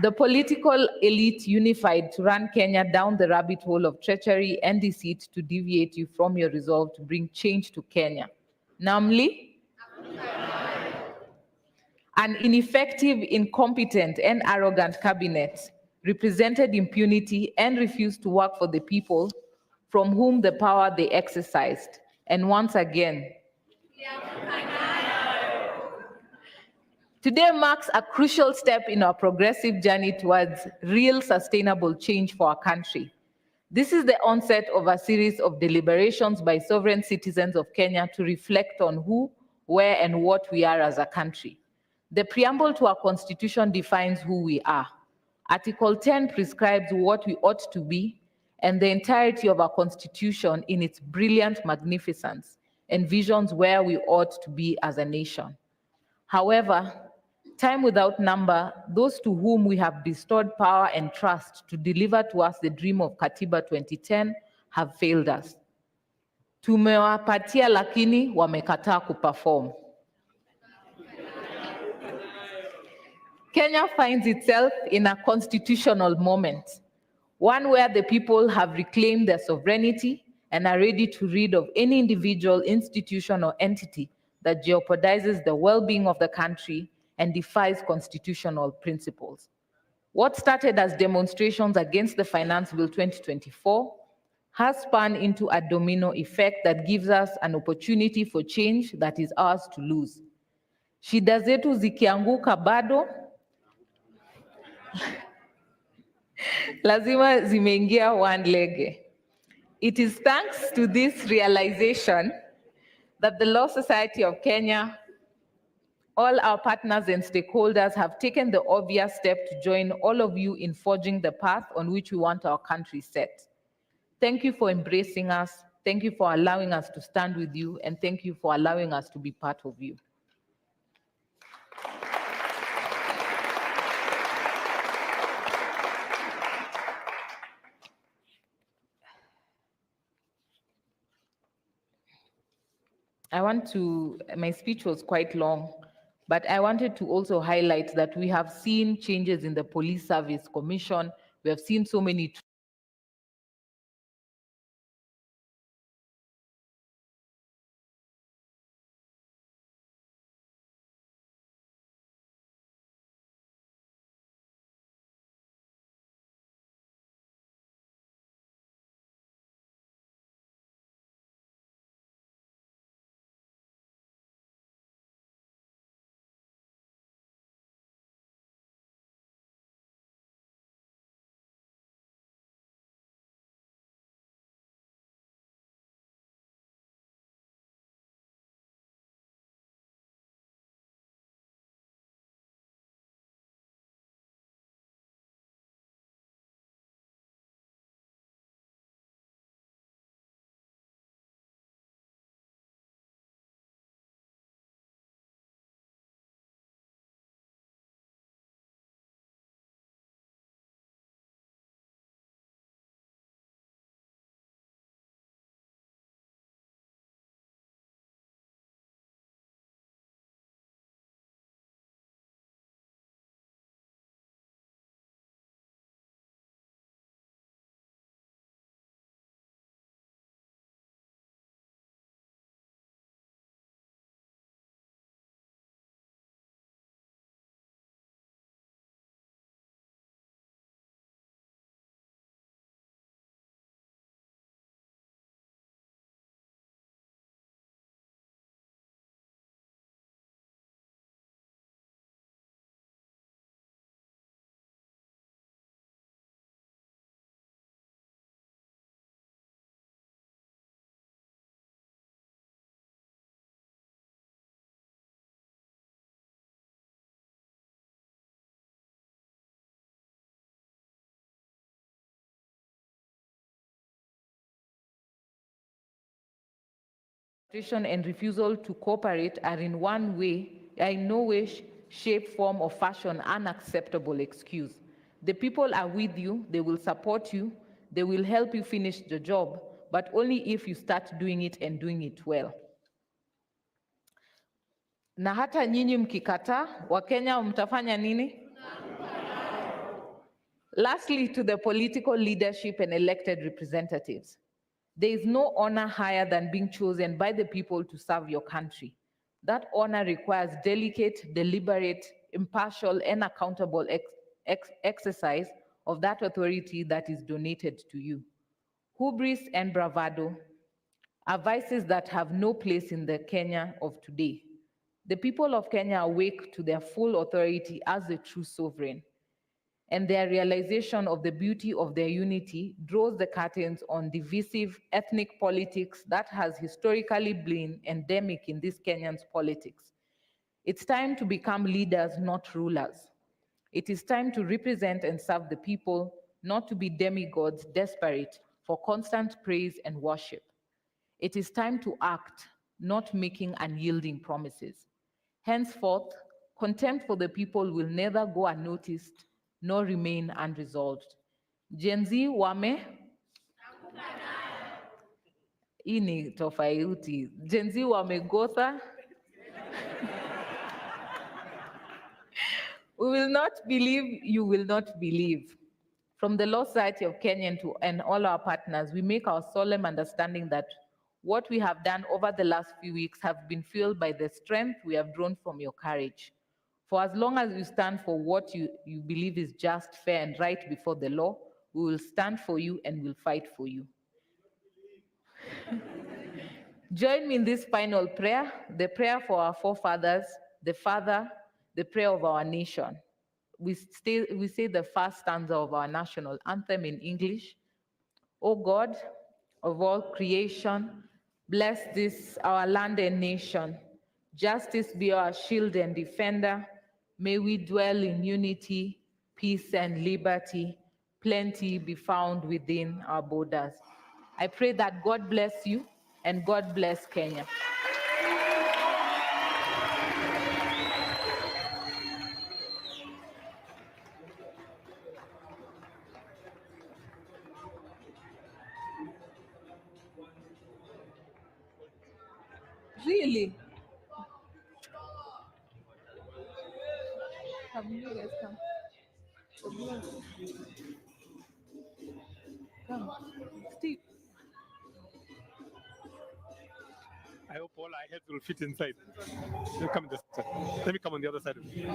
The political elite unified to run Kenya down the rabbit hole of treachery and deceit to deviate you from your resolve to bring change to Kenya. Namely, an ineffective, incompetent, and arrogant cabinet represented impunity and refused to work for the people from whom the power they exercised. And once again, today marks a crucial step in our progressive journey towards real sustainable change for our country. This is the onset of a series of deliberations by sovereign citizens of Kenya to reflect on who, where, and what we are as a country. The preamble to our constitution defines who we are. Article 10 prescribes what we ought to be, and the entirety of our constitution in its brilliant magnificence envisions where we ought to be as a nation. However, time without number, those to whom we have bestowed power and trust to deliver to us the dream of Katiba 2010 have failed us. Tumewapatia lakini wamekataa kuperform. Kenya finds itself in a constitutional moment, one where the people have reclaimed their sovereignty and are ready to rid of any individual, institution, or entity that jeopardizes the well-being of the country and defies constitutional principles. What started as demonstrations against the Finance Bill 2024 has spun into a domino effect that gives us an opportunity for change that is ours to lose. Shida zetu zikianguka bado lazima zimeingia one leg. It is thanks to this realization that the Law Society of Kenya, all our partners and stakeholders have taken the obvious step to join all of you in forging the path on which we want our country set. Thank you for embracing us. Thank you for allowing us to stand with you, and thank you for allowing us to be part of you. My speech was quite long, but I wanted to also highlight that we have seen changes in the Police Service Commission. We have seen so many and refusal to cooperate are in no way, shape, form, or fashion unacceptable excuse. The people are with you, they will support you, they will help you finish the job, but only if you start doing it and doing it well. Na hata nyinyi mkikataa, Wakenya mtafanya nini? Lastly, to the political leadership and elected representatives. There is no honor higher than being chosen by the people to serve your country. That honor requires delicate, deliberate, impartial, and accountable exercise of that authority that is donated to you. Hubris and bravado are vices that have no place in the Kenya of today. The people of Kenya awake to their full authority as the true sovereign, and their realization of the beauty of their unity draws the curtains on divisive ethnic politics that has historically been endemic in this Kenyan's politics. It's time to become leaders, not rulers. It is time to represent and serve the people, not to be demigods desperate for constant praise and worship. It is time to act, not making unyielding promises. Henceforth, contempt for the people will neither go unnoticed nor remain unresolved. Gen Z wame hii ni tofauti. Gen Z wamegotha. We will not believe, you will not believe. From the Law Society of Kenya and all our partners, we make our solemn understanding that what we have done over the last few weeks have been fueled by the strength we have drawn from your courage. For as long as you stand for what you believe is just, fair, and right before the law, we will stand for you and will fight for you. Join me in this final prayer, the prayer for our forefathers, the Father, the prayer of our nation. We say the first stanza of our national anthem in English. O God of all creation, bless this our land and nation. Justice be our shield and defender. May we dwell in unity, peace, and liberty. Plenty be found within our borders. I pray that God bless you and God bless Kenya. Really? Have you guys come? Come, Steve. I hope all our heads will fit inside. Let me come this side. Let me come on the other side of you.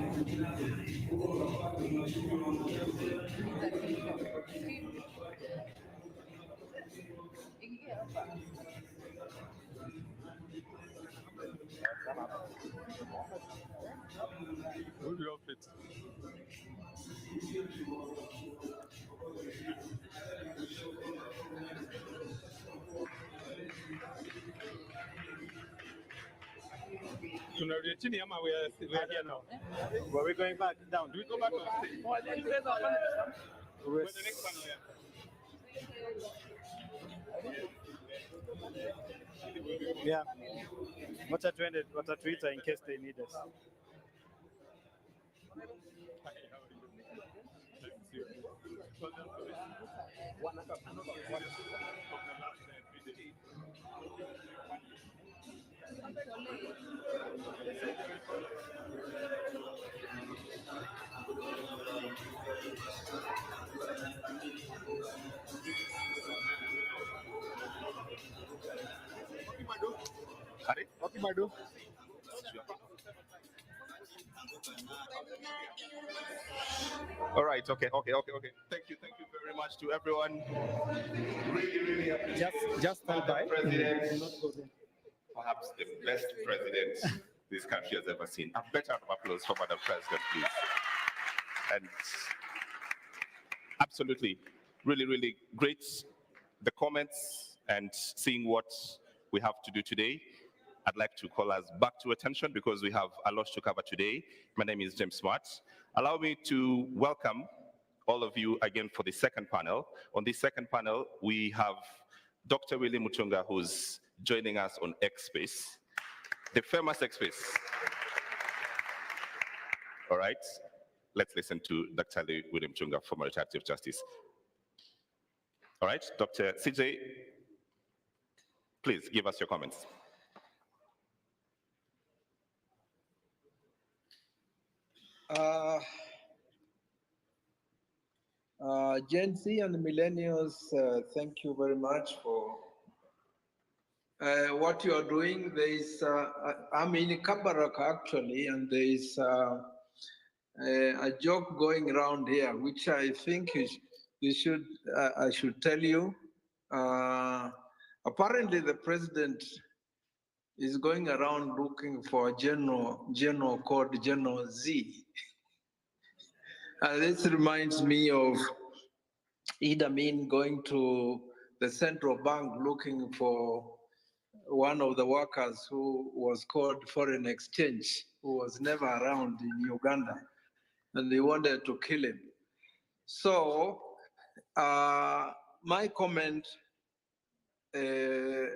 Will you all fit? Tunarudia chini ama we are here now? Were we going back down? Do we go back or stay? Where's the next panel? Yeah. Watatuita in case they need us. All right, okay. Thank you very much to everyone. Really appreciate Just stand by. President, perhaps the best president this country has ever seen. A better round of applause for Madam President, please. And absolutely, really great, the comments and seeing what we have to do today. I'd like to call us back to attention because we have a lot to cover today. My name is James Smart. Allow me to welcome all of you again for the second panel. On this second panel, we have Dr. Willie Mutunga, who's joining us on X-Space, the famous X-Space. All right, let's listen to Dr. Willie Mutunga, former retired Chief Justice. All right, Dr. CJ, please give us your comments. Gen Z and millennials, thank you very much for what you are doing. There is, I'm in Kabarak actually, and there is a joke going around here, which I think I should tell you. Apparently, the president is going around looking for a general called General Z. This reminds me of Idi Amin going to the central bank looking for one of the workers who was called foreign exchange, who was never around in Uganda, and they wanted to kill him. So my comment, there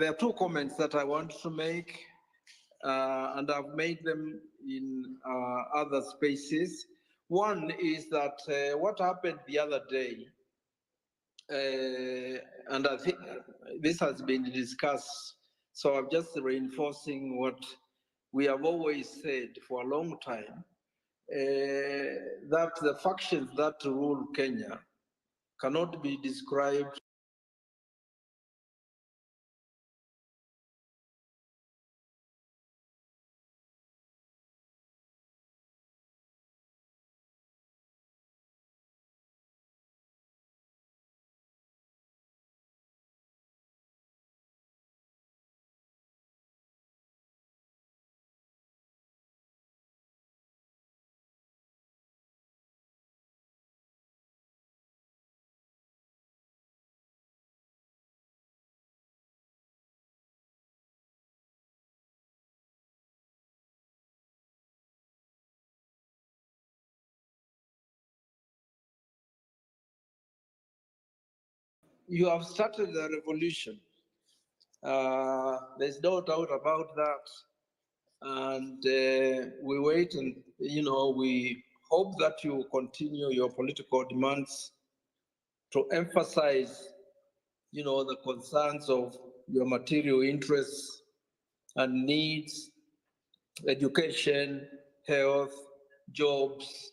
are two comments that I want to make, and I've made them in other spaces. One is that what happened the other day, and I think this has been discussed, so I'm just reinforcing what we have always said for a long time, that the factions that rule Kenya cannot be described you have started a revolution. There's no doubt about that. And we wait and, we hope that you continue your political demands to emphasize, the concerns of your material interests and needs, education, health, jobs,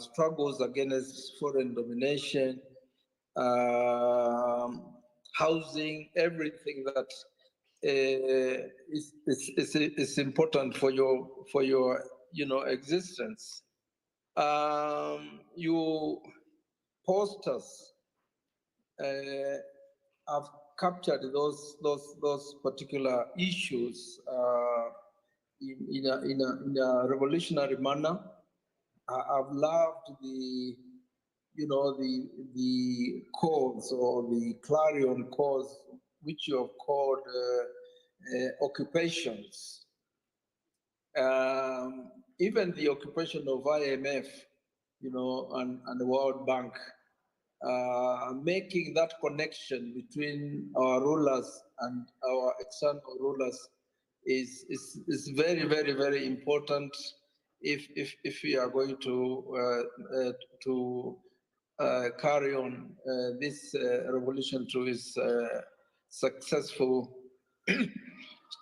struggles against foreign domination, housing, everything that is important for your existence. You posters have captured those particular issues in a revolutionary manner. I've loved the cause or the clarion cause, which you have called occupations. Even the occupation of IMF, and the World Bank, making that connection between our rulers and our external rulers is very, very, very important if we are going to carry on this revolution to its successful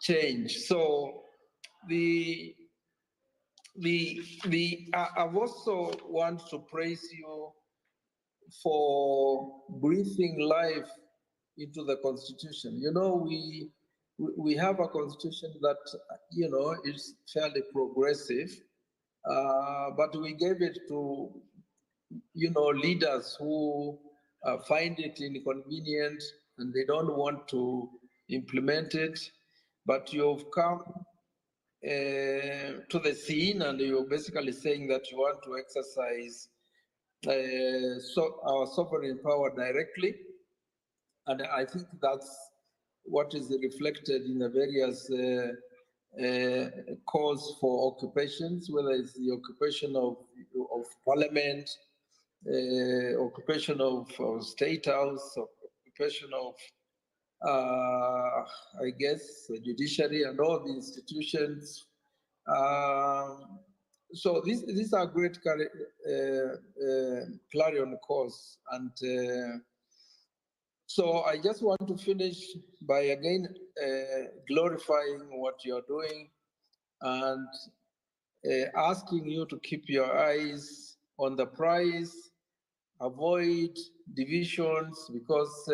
change. So I also want to praise you for breathing life into the Constitution. We have a Constitution that, is fairly progressive, but we gave it to, leaders who find it inconvenient and they don't want to implement it. But you've come to the scene and you're basically saying that you want to exercise our sovereign power directly. And I think that's what is reflected in the various calls for occupations, whether it's the occupation of parliament, occupation of state house, occupation of, I guess, the judiciary and all the institutions. So these are great clarion calls. And so I just want to finish by again glorifying what you're doing and asking you to keep your eyes on the prize, avoid divisions, because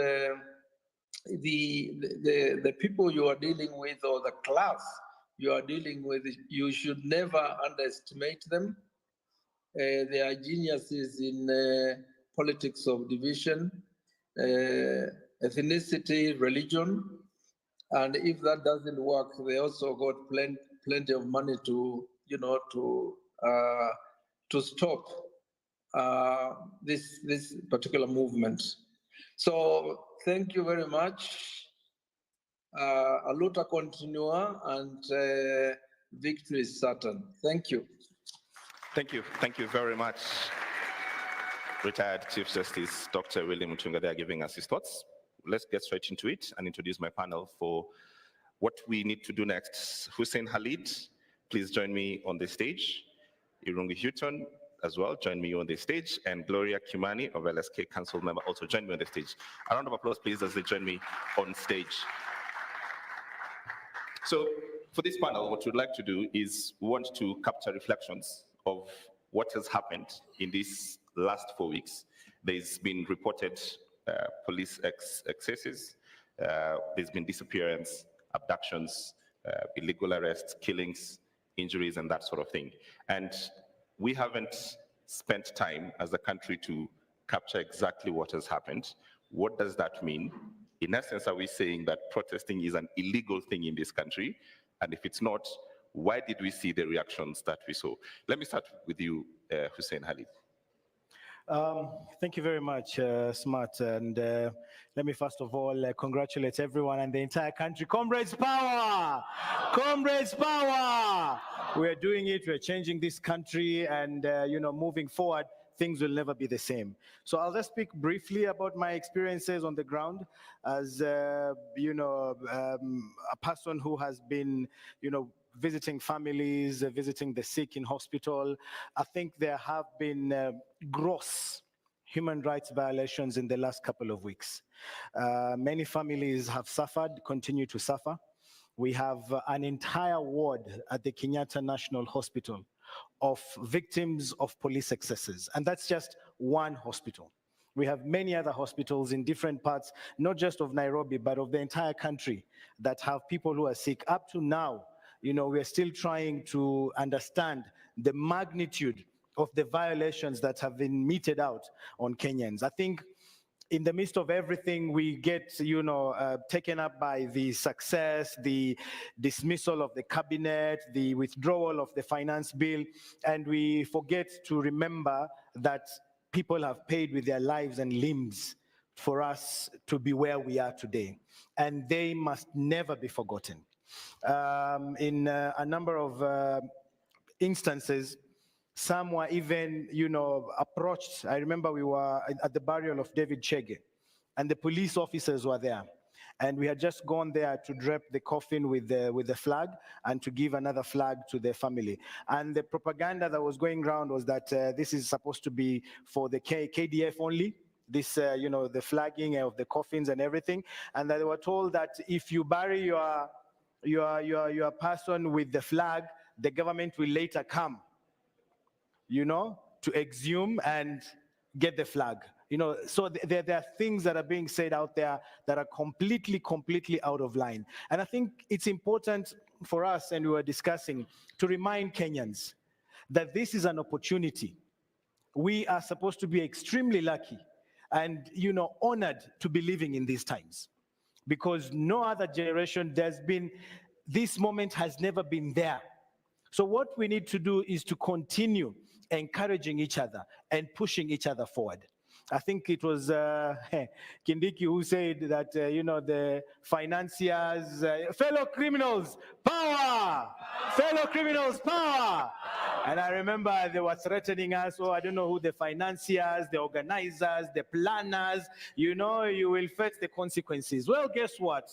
the people you are dealing with or the class you are dealing with, you should never underestimate them. They are geniuses in politics of division, ethnicity, religion, and if that doesn't work, they also got plenty of money to stop this particular movement. So thank you very much. A luta continua, and victory is certain. Thank you. Thank you. Thank you very much, retired Chief Justice Dr. William Mutunga. They are giving us his thoughts. Let's get straight into it and introduce my panel for what we need to do next. Hussein Khalid, please join me on the stage. Irungu Houghton as well, join me on the stage. And Gloria Kimani of LSK Council member also join me on the stage. A round of applause, please, as they join me on stage. So for this panel, what we'd like to do is we want to capture reflections of what has happened in these last 4 weeks. There's been reported police excesses, there's been disappearance, abductions, illegal arrests, killings, injuries, and that sort of thing. And we haven't spent time as a country to capture exactly what has happened. What does that mean? In essence, are we saying that protesting is an illegal thing in this country? And if it's not, why did we see the reactions that we saw? Let me start with you, Hussein Khalid. Thank you very much, Smart. And let me first of all congratulate everyone and the entire country. Comrades power! Comrades power! We're doing it, we're changing this country and, moving forward. things will never be the same. So I'll just speak briefly about my experiences on the ground as, a person who has been, visiting families, visiting the sick in hospital. I think there have been gross human rights violations in the last couple of weeks. Many families have suffered, continue to suffer. We have an entire ward at the Kenyatta National Hospital of victims of police excesses, and that's just one hospital. We have many other hospitals in different parts, not just of Nairobi, but of the entire country that have people who are sick. Up to now, we are still trying to understand the magnitude of the violations that have been meted out on Kenyans. I think in the midst of everything, we get, taken up by the success, the dismissal of the cabinet, the withdrawal of the finance bill, and we forget to remember that people have paid with their lives and limbs for us to be where we are today, and they must never be forgotten. In a number of instances, some were even, approached. I remember we were at the burial of David Chege, and the police officers were there. And we had just gone there to drape the coffin with the flag and to give another flag to the family. And the propaganda that was going around was that this is supposed to be for the KDF only, this, the flagging of the coffins and everything. And they were told that if you bury your person with the flag, the government will later come, to exhume and get the flag. So there are things that are being said out there that are completely out of line. And I think it's important for us, and we were discussing, to remind Kenyans that this is an opportunity. We are supposed to be extremely lucky and, honored to be living in these times, because no other generation, this moment has never been there. So what we need to do is to continue encouraging each other and pushing each other forward. I think it was Kindiki who said that, the financiers, fellow criminals, power! Fellow criminals, power! And I remember they were threatening us, I don't know who the financiers, the organizers, the planners, you will face the consequences. Well, guess what?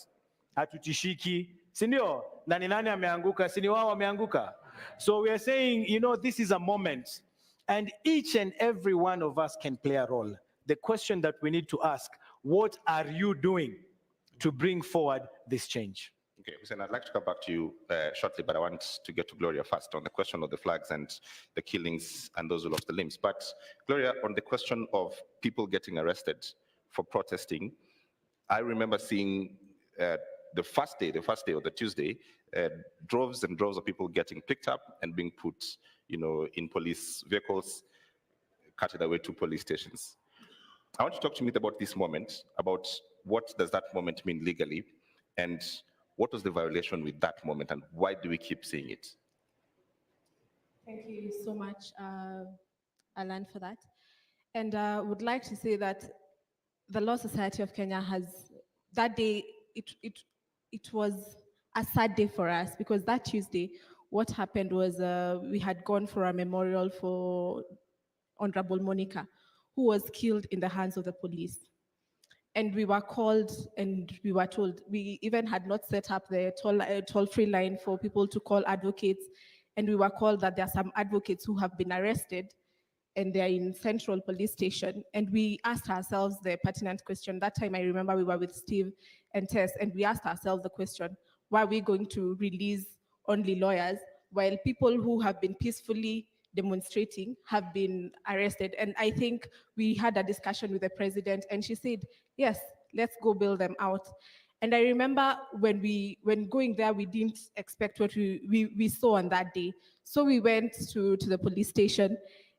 Hatutishiki, sindio? Nani ameanguka, sini wao ameanguka. So we are saying, this is a moment, and each and every one of us can play a role. The question that we need to ask, what are you doing to bring forward this change? Okay, Hussein, I'd like to come back to you shortly, but I want to get to Gloria first on the question of the flags and the killings and those who lost the limbs. But Gloria, on the question of people getting arrested for protesting, I remember seeing the first day or the Tuesday, droves and droves of people getting picked up and being put, in police vehicles, carted away to police stations. I want to talk to me about this moment, about what does that moment mean legally, and what was the violation with that moment, and why do we keep seeing it? Thank you so much, Alan, for that. And I would like to say that the Law Society of Kenya has, that day, it was a sad day for us, because that Tuesday, what happened was we had gone for a memorial for Honorable Monica, who was killed in the hands of the police. And we were called and we were told, we even had not set up the toll-free line for people to call advocates. And we were called that there are some advocates who have been arrested and they're in Central Police Station. And we asked ourselves the pertinent question. That time I remember we were with Steve and Tess, and we asked ourselves the question, why are we going to release only lawyers while people who have been peacefully demonstrating have been arrested? And I think we had a discussion with the president, and she said, yes, let's go bail them out. And I remember when going there, we didn't expect what we saw on that day. So we went to the police station,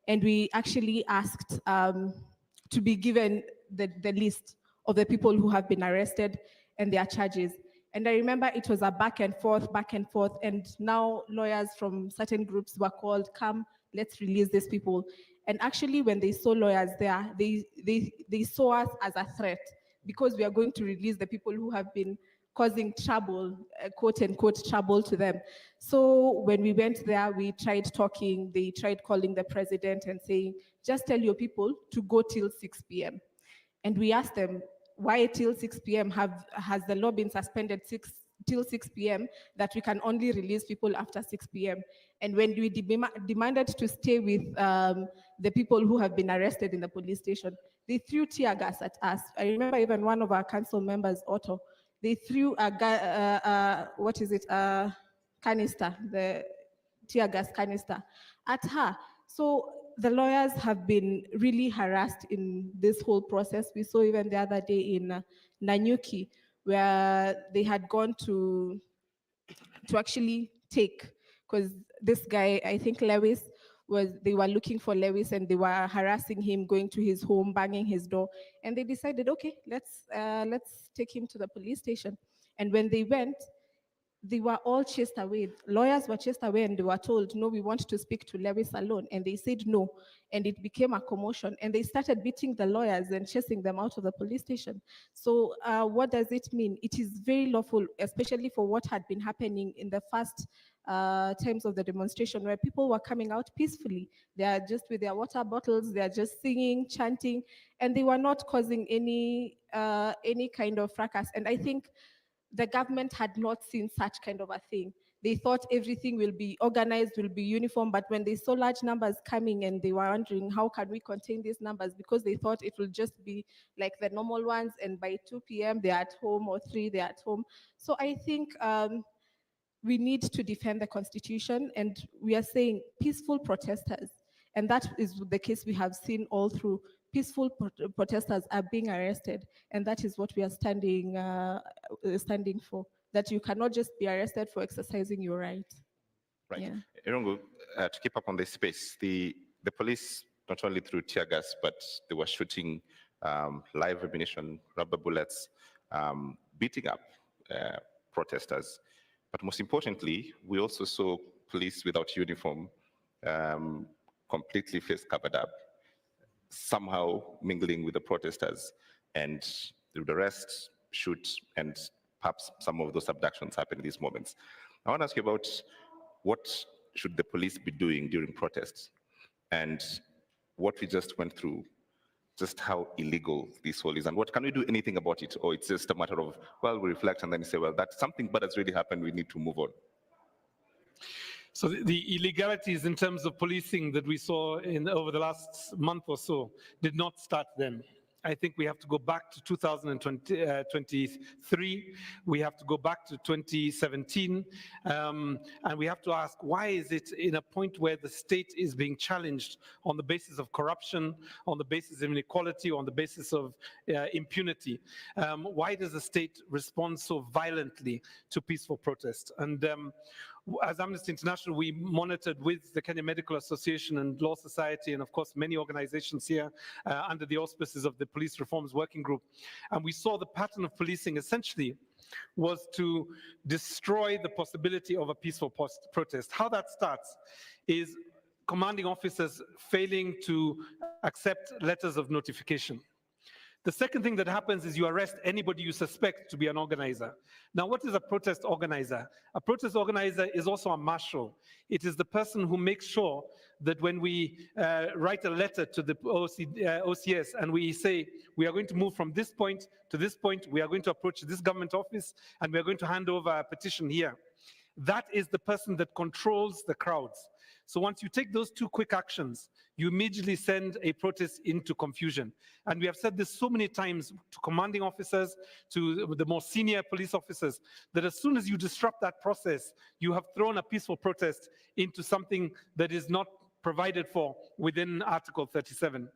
and we actually asked to be given the list of the people who have been arrested and their charges. And I remember it was a back and forth, and now lawyers from certain groups were called, come, let's release these people. And actually, when they saw lawyers there, they saw us as a threat, because we are going to release the people who have been causing trouble, quote unquote trouble to them. So when we went there, we tried talking, they tried calling the president and saying, just tell your people to go till 6 p.m. And we asked them, why till 6 p.m. Has the law been suspended till 6 p.m. that we can only release people after 6 p.m.? And when we demanded to stay with the people who have been arrested in the police station, they threw tear gas at us. I remember even one of our council members, Otto, they threw a canister, the tear gas canister at her. So the lawyers have been really harassed in this whole process. We saw even the other day in Nanyuki, where they had gone to actually take, because this guy, I think Lewis, they were looking for Lewis and they were harassing him, going to his home, banging his door. And they decided, okay, let's take him to the police station. And when they went, they were all chased away. Lawyers were chased away and they were told, no, we want to speak to Lewis alone. And they said no. And it became a commotion. And they started beating the lawyers and chasing them out of the police station. So what does it mean? It is very lawful, especially for what had been happening in the first times of the demonstration, where people were coming out peacefully. They are just with their water bottles, they are just singing, chanting, and they were not causing any kind of fracas. And I think the government had not seen such kind of a thing. They thought everything will be organized, will be uniform, but when they saw large numbers coming and they were wondering how can we contain these numbers, because they thought it will just be like the normal ones, and by 2 p.m. they're at home, or 3 they're at home. So I think we need to defend the Constitution, and we are saying peaceful protesters, and that is the case we have seen all through. Peaceful protesters are being arrested, and that is what we are standing for, that you cannot just be arrested for exercising your right. Right. Yeah. Irungu, to keep up on this space, the police not only threw tear gas, but they were shooting live ammunition, rubber bullets, beating up protesters. But most importantly, we also saw police without uniform, completely face covered up, somehow mingling with the protesters, and the rest shoot, and perhaps some of those abductions happen in these moments. I want to ask you about what should the police be doing during protests, and what we just went through, just how illegal this whole is, and what can we do anything about it, or it's just a matter of, well, we reflect and then say, well, that's something bad has really happened, we need to move on. So the illegalities in terms of policing that we saw over the last month or so did not start then. I think we have to go back to 2023. We have to go back to 2017. And we have to ask, why is it in a point where the state is being challenged on the basis of corruption, on the basis of inequality, on the basis of impunity? Why does the state respond so violently to peaceful protest? And as Amnesty International, we monitored with the Kenya Medical Association and Law Society, and of course many organizations here under the auspices of the Police Reforms Working Group. And we saw the pattern of policing essentially was to destroy the possibility of a peaceful protest. How that starts is commanding officers failing to accept letters of notification. The second thing that happens is you arrest anybody you suspect to be an organizer. Now, what is a protest organizer? A protest organizer is also a marshal. It is the person who makes sure that when we write a letter to the OCS and we say, we are going to move from this point to this point, we are going to approach this government office, and we are going to hand over a petition here. That is the person that controls the crowds. So once you take those two quick actions, you immediately send a protest into confusion. And we have said this so many times to commanding officers, to the more senior police officers, that as soon as you disrupt that process, you have thrown a peaceful protest into something that is not provided for within Article 37.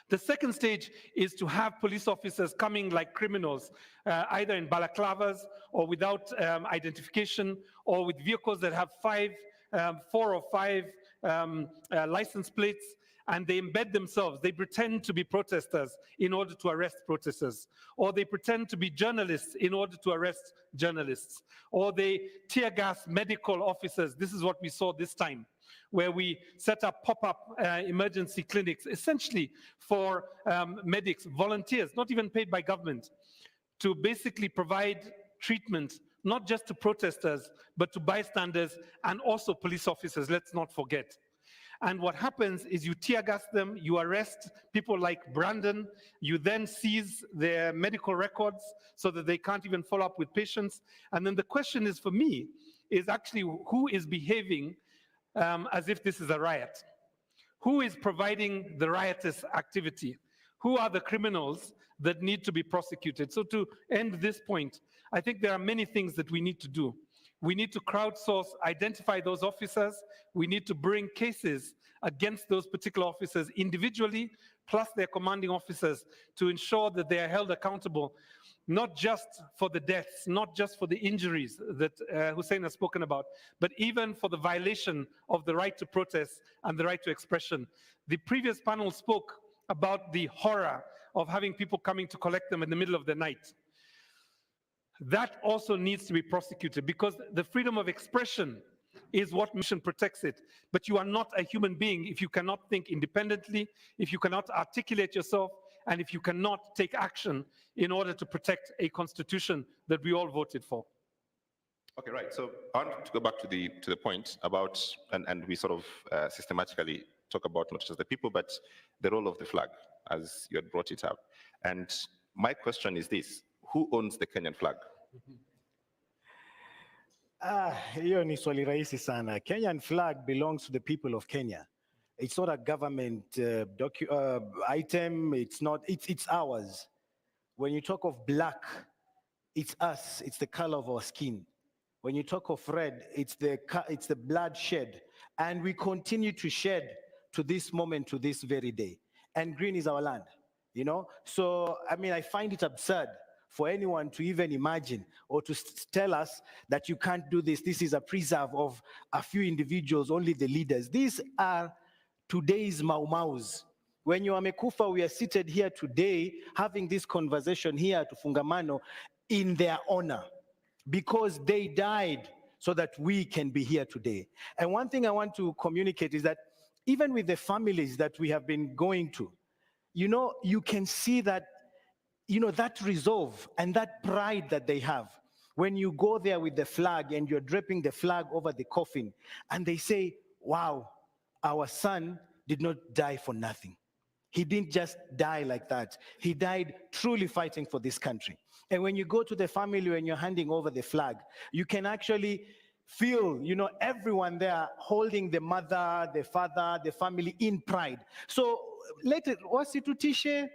The second stage is to have police officers coming like criminals, either in balaclavas or without identification, or with vehicles that have 4 or 5 license plates, and they embed themselves. They pretend to be protesters in order to arrest protesters, or they pretend to be journalists in order to arrest journalists, or they tear gas medical officers. This is what we saw this time, where we set up pop-up emergency clinics, essentially for medics, volunteers, not even paid by government, to basically provide treatment, not just to protesters, but to bystanders and also police officers, let's not forget. And what happens is you tear gas them, you arrest people like Brandon, you then seize their medical records so that they can't even follow up with patients. And then the question is, for me, is actually who is behaving as if this is a riot? Who is providing the riotous activity? Who are the criminals that need to be prosecuted? So to end this point, I think there are many things that we need to do. We need to crowdsource, identify those officers. We need to bring cases against those particular officers individually, plus their commanding officers, to ensure that they are held accountable, not just for the deaths, not just for the injuries that Hussein has spoken about, but even for the violation of the right to protest and the right to expression. The previous panel spoke about the horror of having people coming to collect them in the middle of the night. That also needs to be prosecuted, because the freedom of expression is what mission protects it. But you are not a human being if you cannot think independently, if you cannot articulate yourself, and if you cannot take action in order to protect a constitution that we all voted for. Okay, right. So I want to go back to the point about, and we sort of systematically talk about not just the people, but the role of the flag, as you had brought it up. And my question is this: who owns the Kenyan flag? Hiyo ni swali rahisi sana. Kenyan flag belongs to the people of Kenya. It's not a government item. It's not. It's ours. When you talk of black, it's us. It's the color of our skin. When you talk of red, it's the blood shed, and we continue to shed to this moment, to this very day. And green is our land. You know. So I mean, I find it absurd for anyone to even imagine or to tell us that you can't do this. This is a preserve of a few individuals, only the leaders. These are today's Mau Maus. When you are Mekufa, we are seated here today having this conversation here to Fungamano in their honor, because they died so that we can be here today. And one thing I want to communicate is that even with the families that we have been going to, you know, you can see that, you know, that resolve and that pride that they have. When you go there with the flag and you're draping the flag over the coffin, and they say, wow, our son did not die for nothing. He didn't just die like that. He died truly fighting for this country. And when you go to the family, when you're handing over the flag, you can actually feel, you know, everyone there holding the mother, the father, the family in pride. So let it, wasitutishe.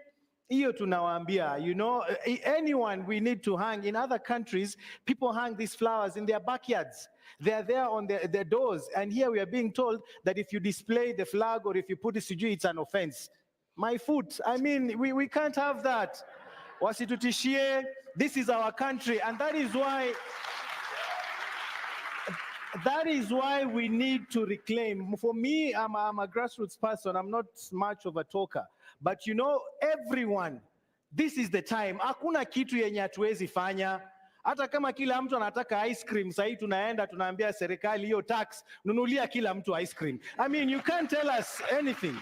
Iyo tunawaambia, you know, anyone we need to hang. In other countries, people hang these flowers in their backyards. They're there on their doors. And here we are being told that if you display the flag or if you put it sijui, it's an offense. My foot, I mean, we can't have that. Wasitutishie, this is our country. And that is why we need to reclaim. For me, I'm a grassroots person. I'm not much of a talker. But you know, everyone, this is the time. Hakuna kitu yenye hatuwezi fanya. Hata kama kila mtu anataka ice cream, sahii tunaenda tunaambia serikali hiyo tax, nunulia kila mtu ice cream. I mean, you can't tell us anything.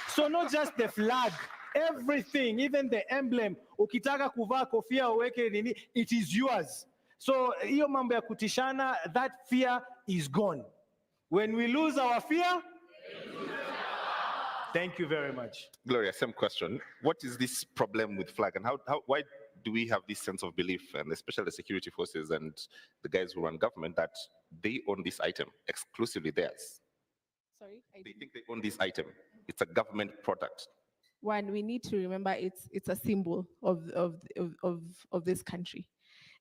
So not just the flag, everything, even the emblem. Ukitaka kuvaa kofia uweke nini, it is yours. So hiyo mambo ya kutishana, that fear is gone. When we lose our fear, thank you very much. Gloria, same question. What is this problem with flag, and why do we have this sense of belief, and especially the security forces and the guys who run government, that they own this item, exclusively theirs? Sorry? They think they own this item. It's a government product. One, we need to remember it's a symbol of this country.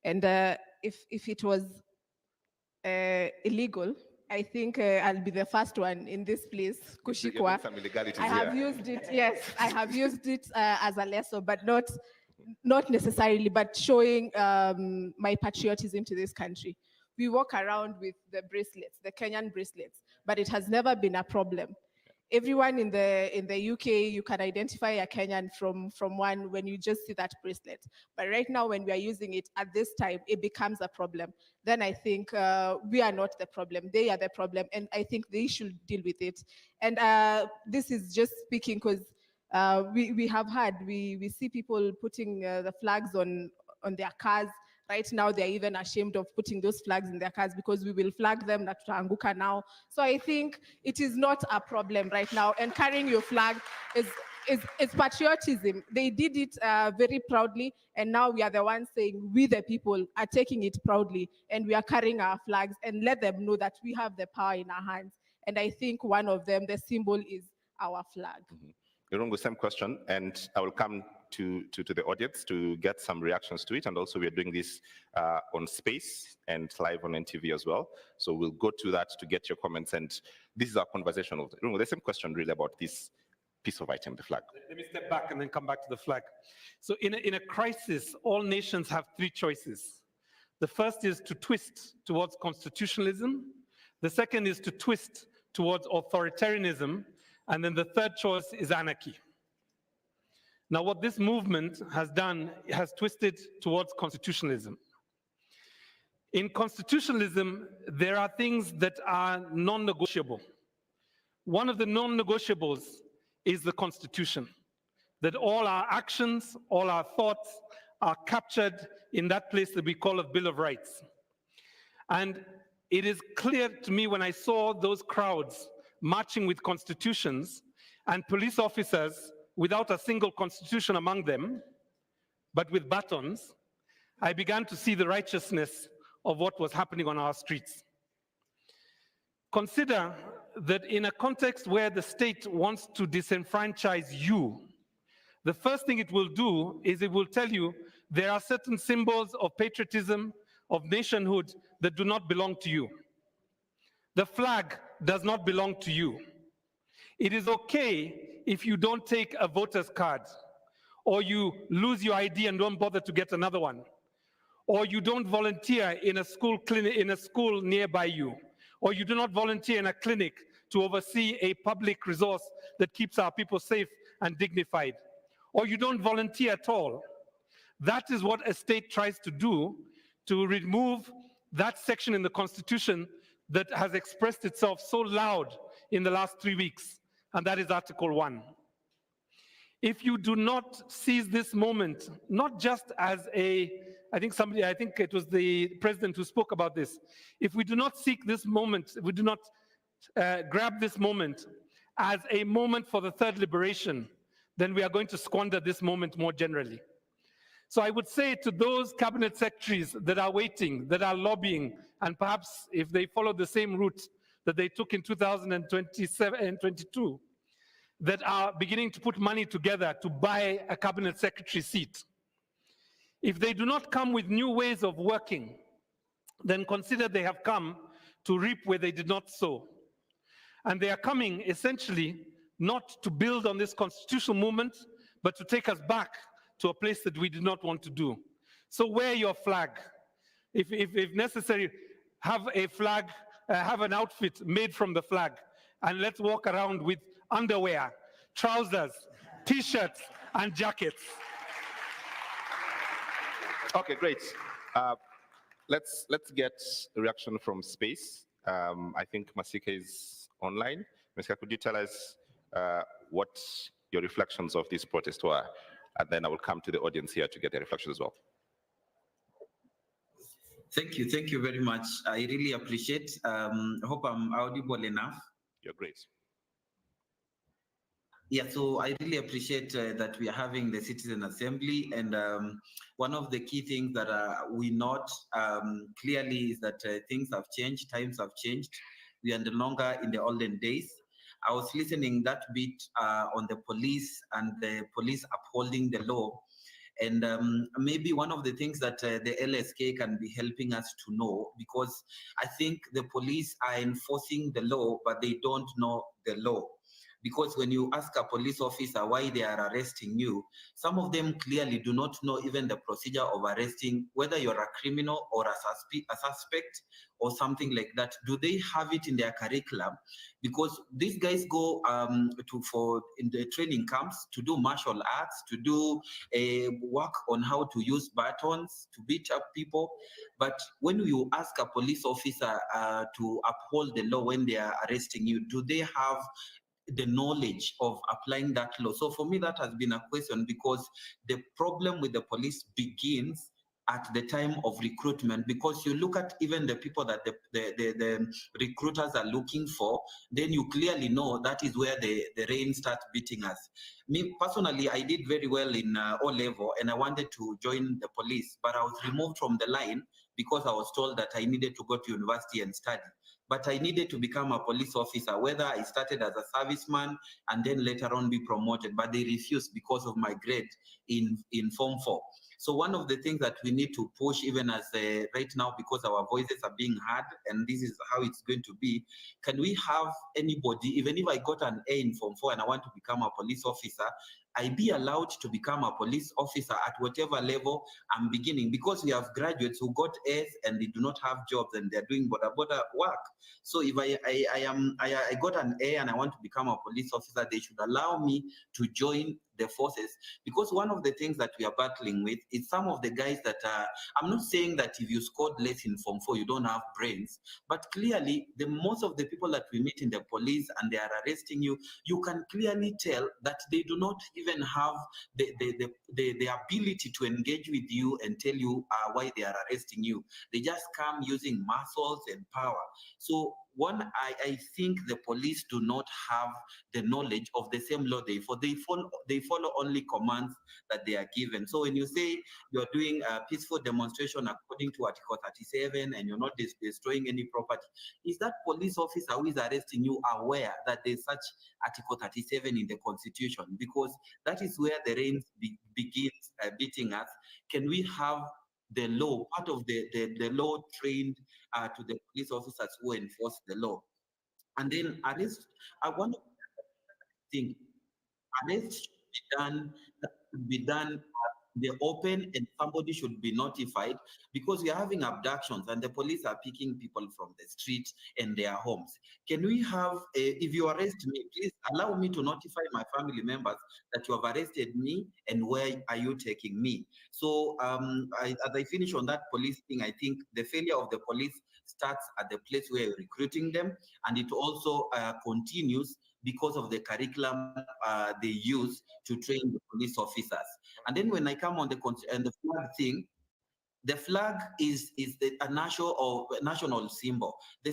And if it was illegal, I think I'll be the first one in this place, Kushikwa. Some illegalities, I have used it, yes, I have used it as a lesson, but not necessarily, but showing my patriotism to this country. We walk around with the bracelets, the Kenyan bracelets, but it has never been a problem. Everyone in the UK, you can identify a Kenyan from one when you just see that bracelet. But right now, when we are using it at this time, it becomes a problem. Then I think we are not the problem. They are the problem. And I think they should deal with it. And this is just speaking because we see people putting the flags on their cars. Right now, they're even ashamed of putting those flags in their cars because we will flag them that tutaanguka now. So I think it is not a problem right now. And carrying your flag is patriotism. They did it very proudly, and now we are the ones saying we the people are taking it proudly, and we are carrying our flags, and let them know that we have the power in our hands. And I think one of them, the symbol, is our flag. Irungu, same question, and I will come to the audience to get some reactions to it. And also we are doing this on Space and live on NTV as well. So we'll go to that to get your comments. And this is our conversation. Irungu, the same question really about this piece of item, the flag. Let me step back and then come back to the flag. So in a crisis, all nations have three choices. The first is to twist towards constitutionalism. The second is to twist towards authoritarianism. And then the third choice is anarchy. Now, what this movement has done has twisted towards constitutionalism. In constitutionalism, there are things that are non-negotiable. One of the non-negotiables is the Constitution, that all our actions, all our thoughts are captured in that place that we call a Bill of Rights. And it is clear to me when I saw those crowds marching with constitutions and police officers without a single constitution among them, but with batons, I began to see the righteousness of what was happening on our streets. Consider that in a context where the state wants to disenfranchise you, the first thing it will do is it will tell you there are certain symbols of patriotism, of nationhood that do not belong to you. The flag does not belong to you. It is okay if you don't take a voter's card, or you lose your ID and don't bother to get another one, or you don't volunteer in a school clinic, in a school nearby you, or you do not volunteer in a clinic to oversee a public resource that keeps our people safe and dignified, or you don't volunteer at all. That is what a state tries to do, to remove that section in the Constitution that has expressed itself so loud in the last 3 weeks, and that is Article 1. If you do not seize this moment, not just as I think it was the president who spoke about this. If we do not seek this moment, we do not grab this moment as a moment for the third liberation, then we are going to squander this moment more generally. So I would say to those cabinet secretaries that are waiting, that are lobbying, and perhaps if they follow the same route that they took in 2027 and 22, that are beginning to put money together to buy a cabinet secretary seat, if they do not come with new ways of working, then consider they have come to reap where they did not sow. And they are coming essentially not to build on this constitutional movement, but to take us back to a place that we did not want to do. So wear your flag. If necessary, have a flag, have an outfit made from the flag, and let's walk around with underwear, trousers, t-shirts, and jackets. Okay, great. Let's get a reaction from Space. I think Masika is online. Masika, could you tell us what your reflections of this protest were? And then I will come to the audience here to get their reflections as well. Thank you very much. I really appreciate. I hope I'm audible enough. You're great. Yeah, so I really appreciate that we are having the Citizen Assembly, and one of the key things that we note clearly is that things have changed, times have changed. We are no longer in the olden days. I was listening that bit on the police and the police upholding the law, and maybe one of the things that the LSK can be helping us to know, because I think the police are enforcing the law, but they don't know the law. Because when you ask a police officer why they are arresting you, some of them clearly do not know even the procedure of arresting, whether you're a criminal or a suspect or something like that. Do they have it in their curriculum? Because these guys go in the training camps to do martial arts, to do work on how to use batons to beat up people. But when you ask a police officer to uphold the law when they are arresting you, do they have the knowledge of applying that law? So for me, that has been a question, because the problem with the police begins at the time of recruitment, because you look at even the people that the recruiters are looking for, then you clearly know that is where the rain starts beating us. Me personally, I did very well in O level and I wanted to join the police, but I was removed from the line because I was told that I needed to go to university and study. But I needed to become a police officer, whether I started as a serviceman and then later on be promoted, but they refused because of my grade in Form 4. So one of the things that we need to push even as right now, because our voices are being heard and this is how it's going to be, can we have anybody, even if I got an A in Form 4 and I want to become a police officer, I be allowed to become a police officer at whatever level I'm beginning, because we have graduates who got A's and they do not have jobs and they're doing border work. So if I got an A and I want to become a police officer, they should allow me to join the forces, because one of the things that we are battling with is some of the guys that I'm not saying that if you scored less in Form 4 you don't have brains, but clearly the most of the people that we meet in the police and they are arresting you, you can clearly tell that they do not even have the ability to engage with you and tell you why they are arresting you. They just come using muscles and power. So one, I think the police do not have the knowledge of the same law they follow only commands that they are given. So when you say you're doing a peaceful demonstration according to Article 37 and you're not destroying any property, is that police officer who is arresting you aware that there's such Article 37 in the Constitution? Because that is where the rain begins beating us. Can we have the law, part of the law trained to the police officers who enforce the law? And then arrest, I want to think, arrest should be done the open, and somebody should be notified, because we are having abductions and the police are picking people from the street and their homes. Can we have, if you arrest me, please allow me to notify my family members that you have arrested me and where are you taking me? So as I finish on that police thing, I think the failure of the police starts at the place where you're recruiting them, and it also continues because of the curriculum they use to train the police officers. And then when I come on the flag thing, the flag is a national symbol. The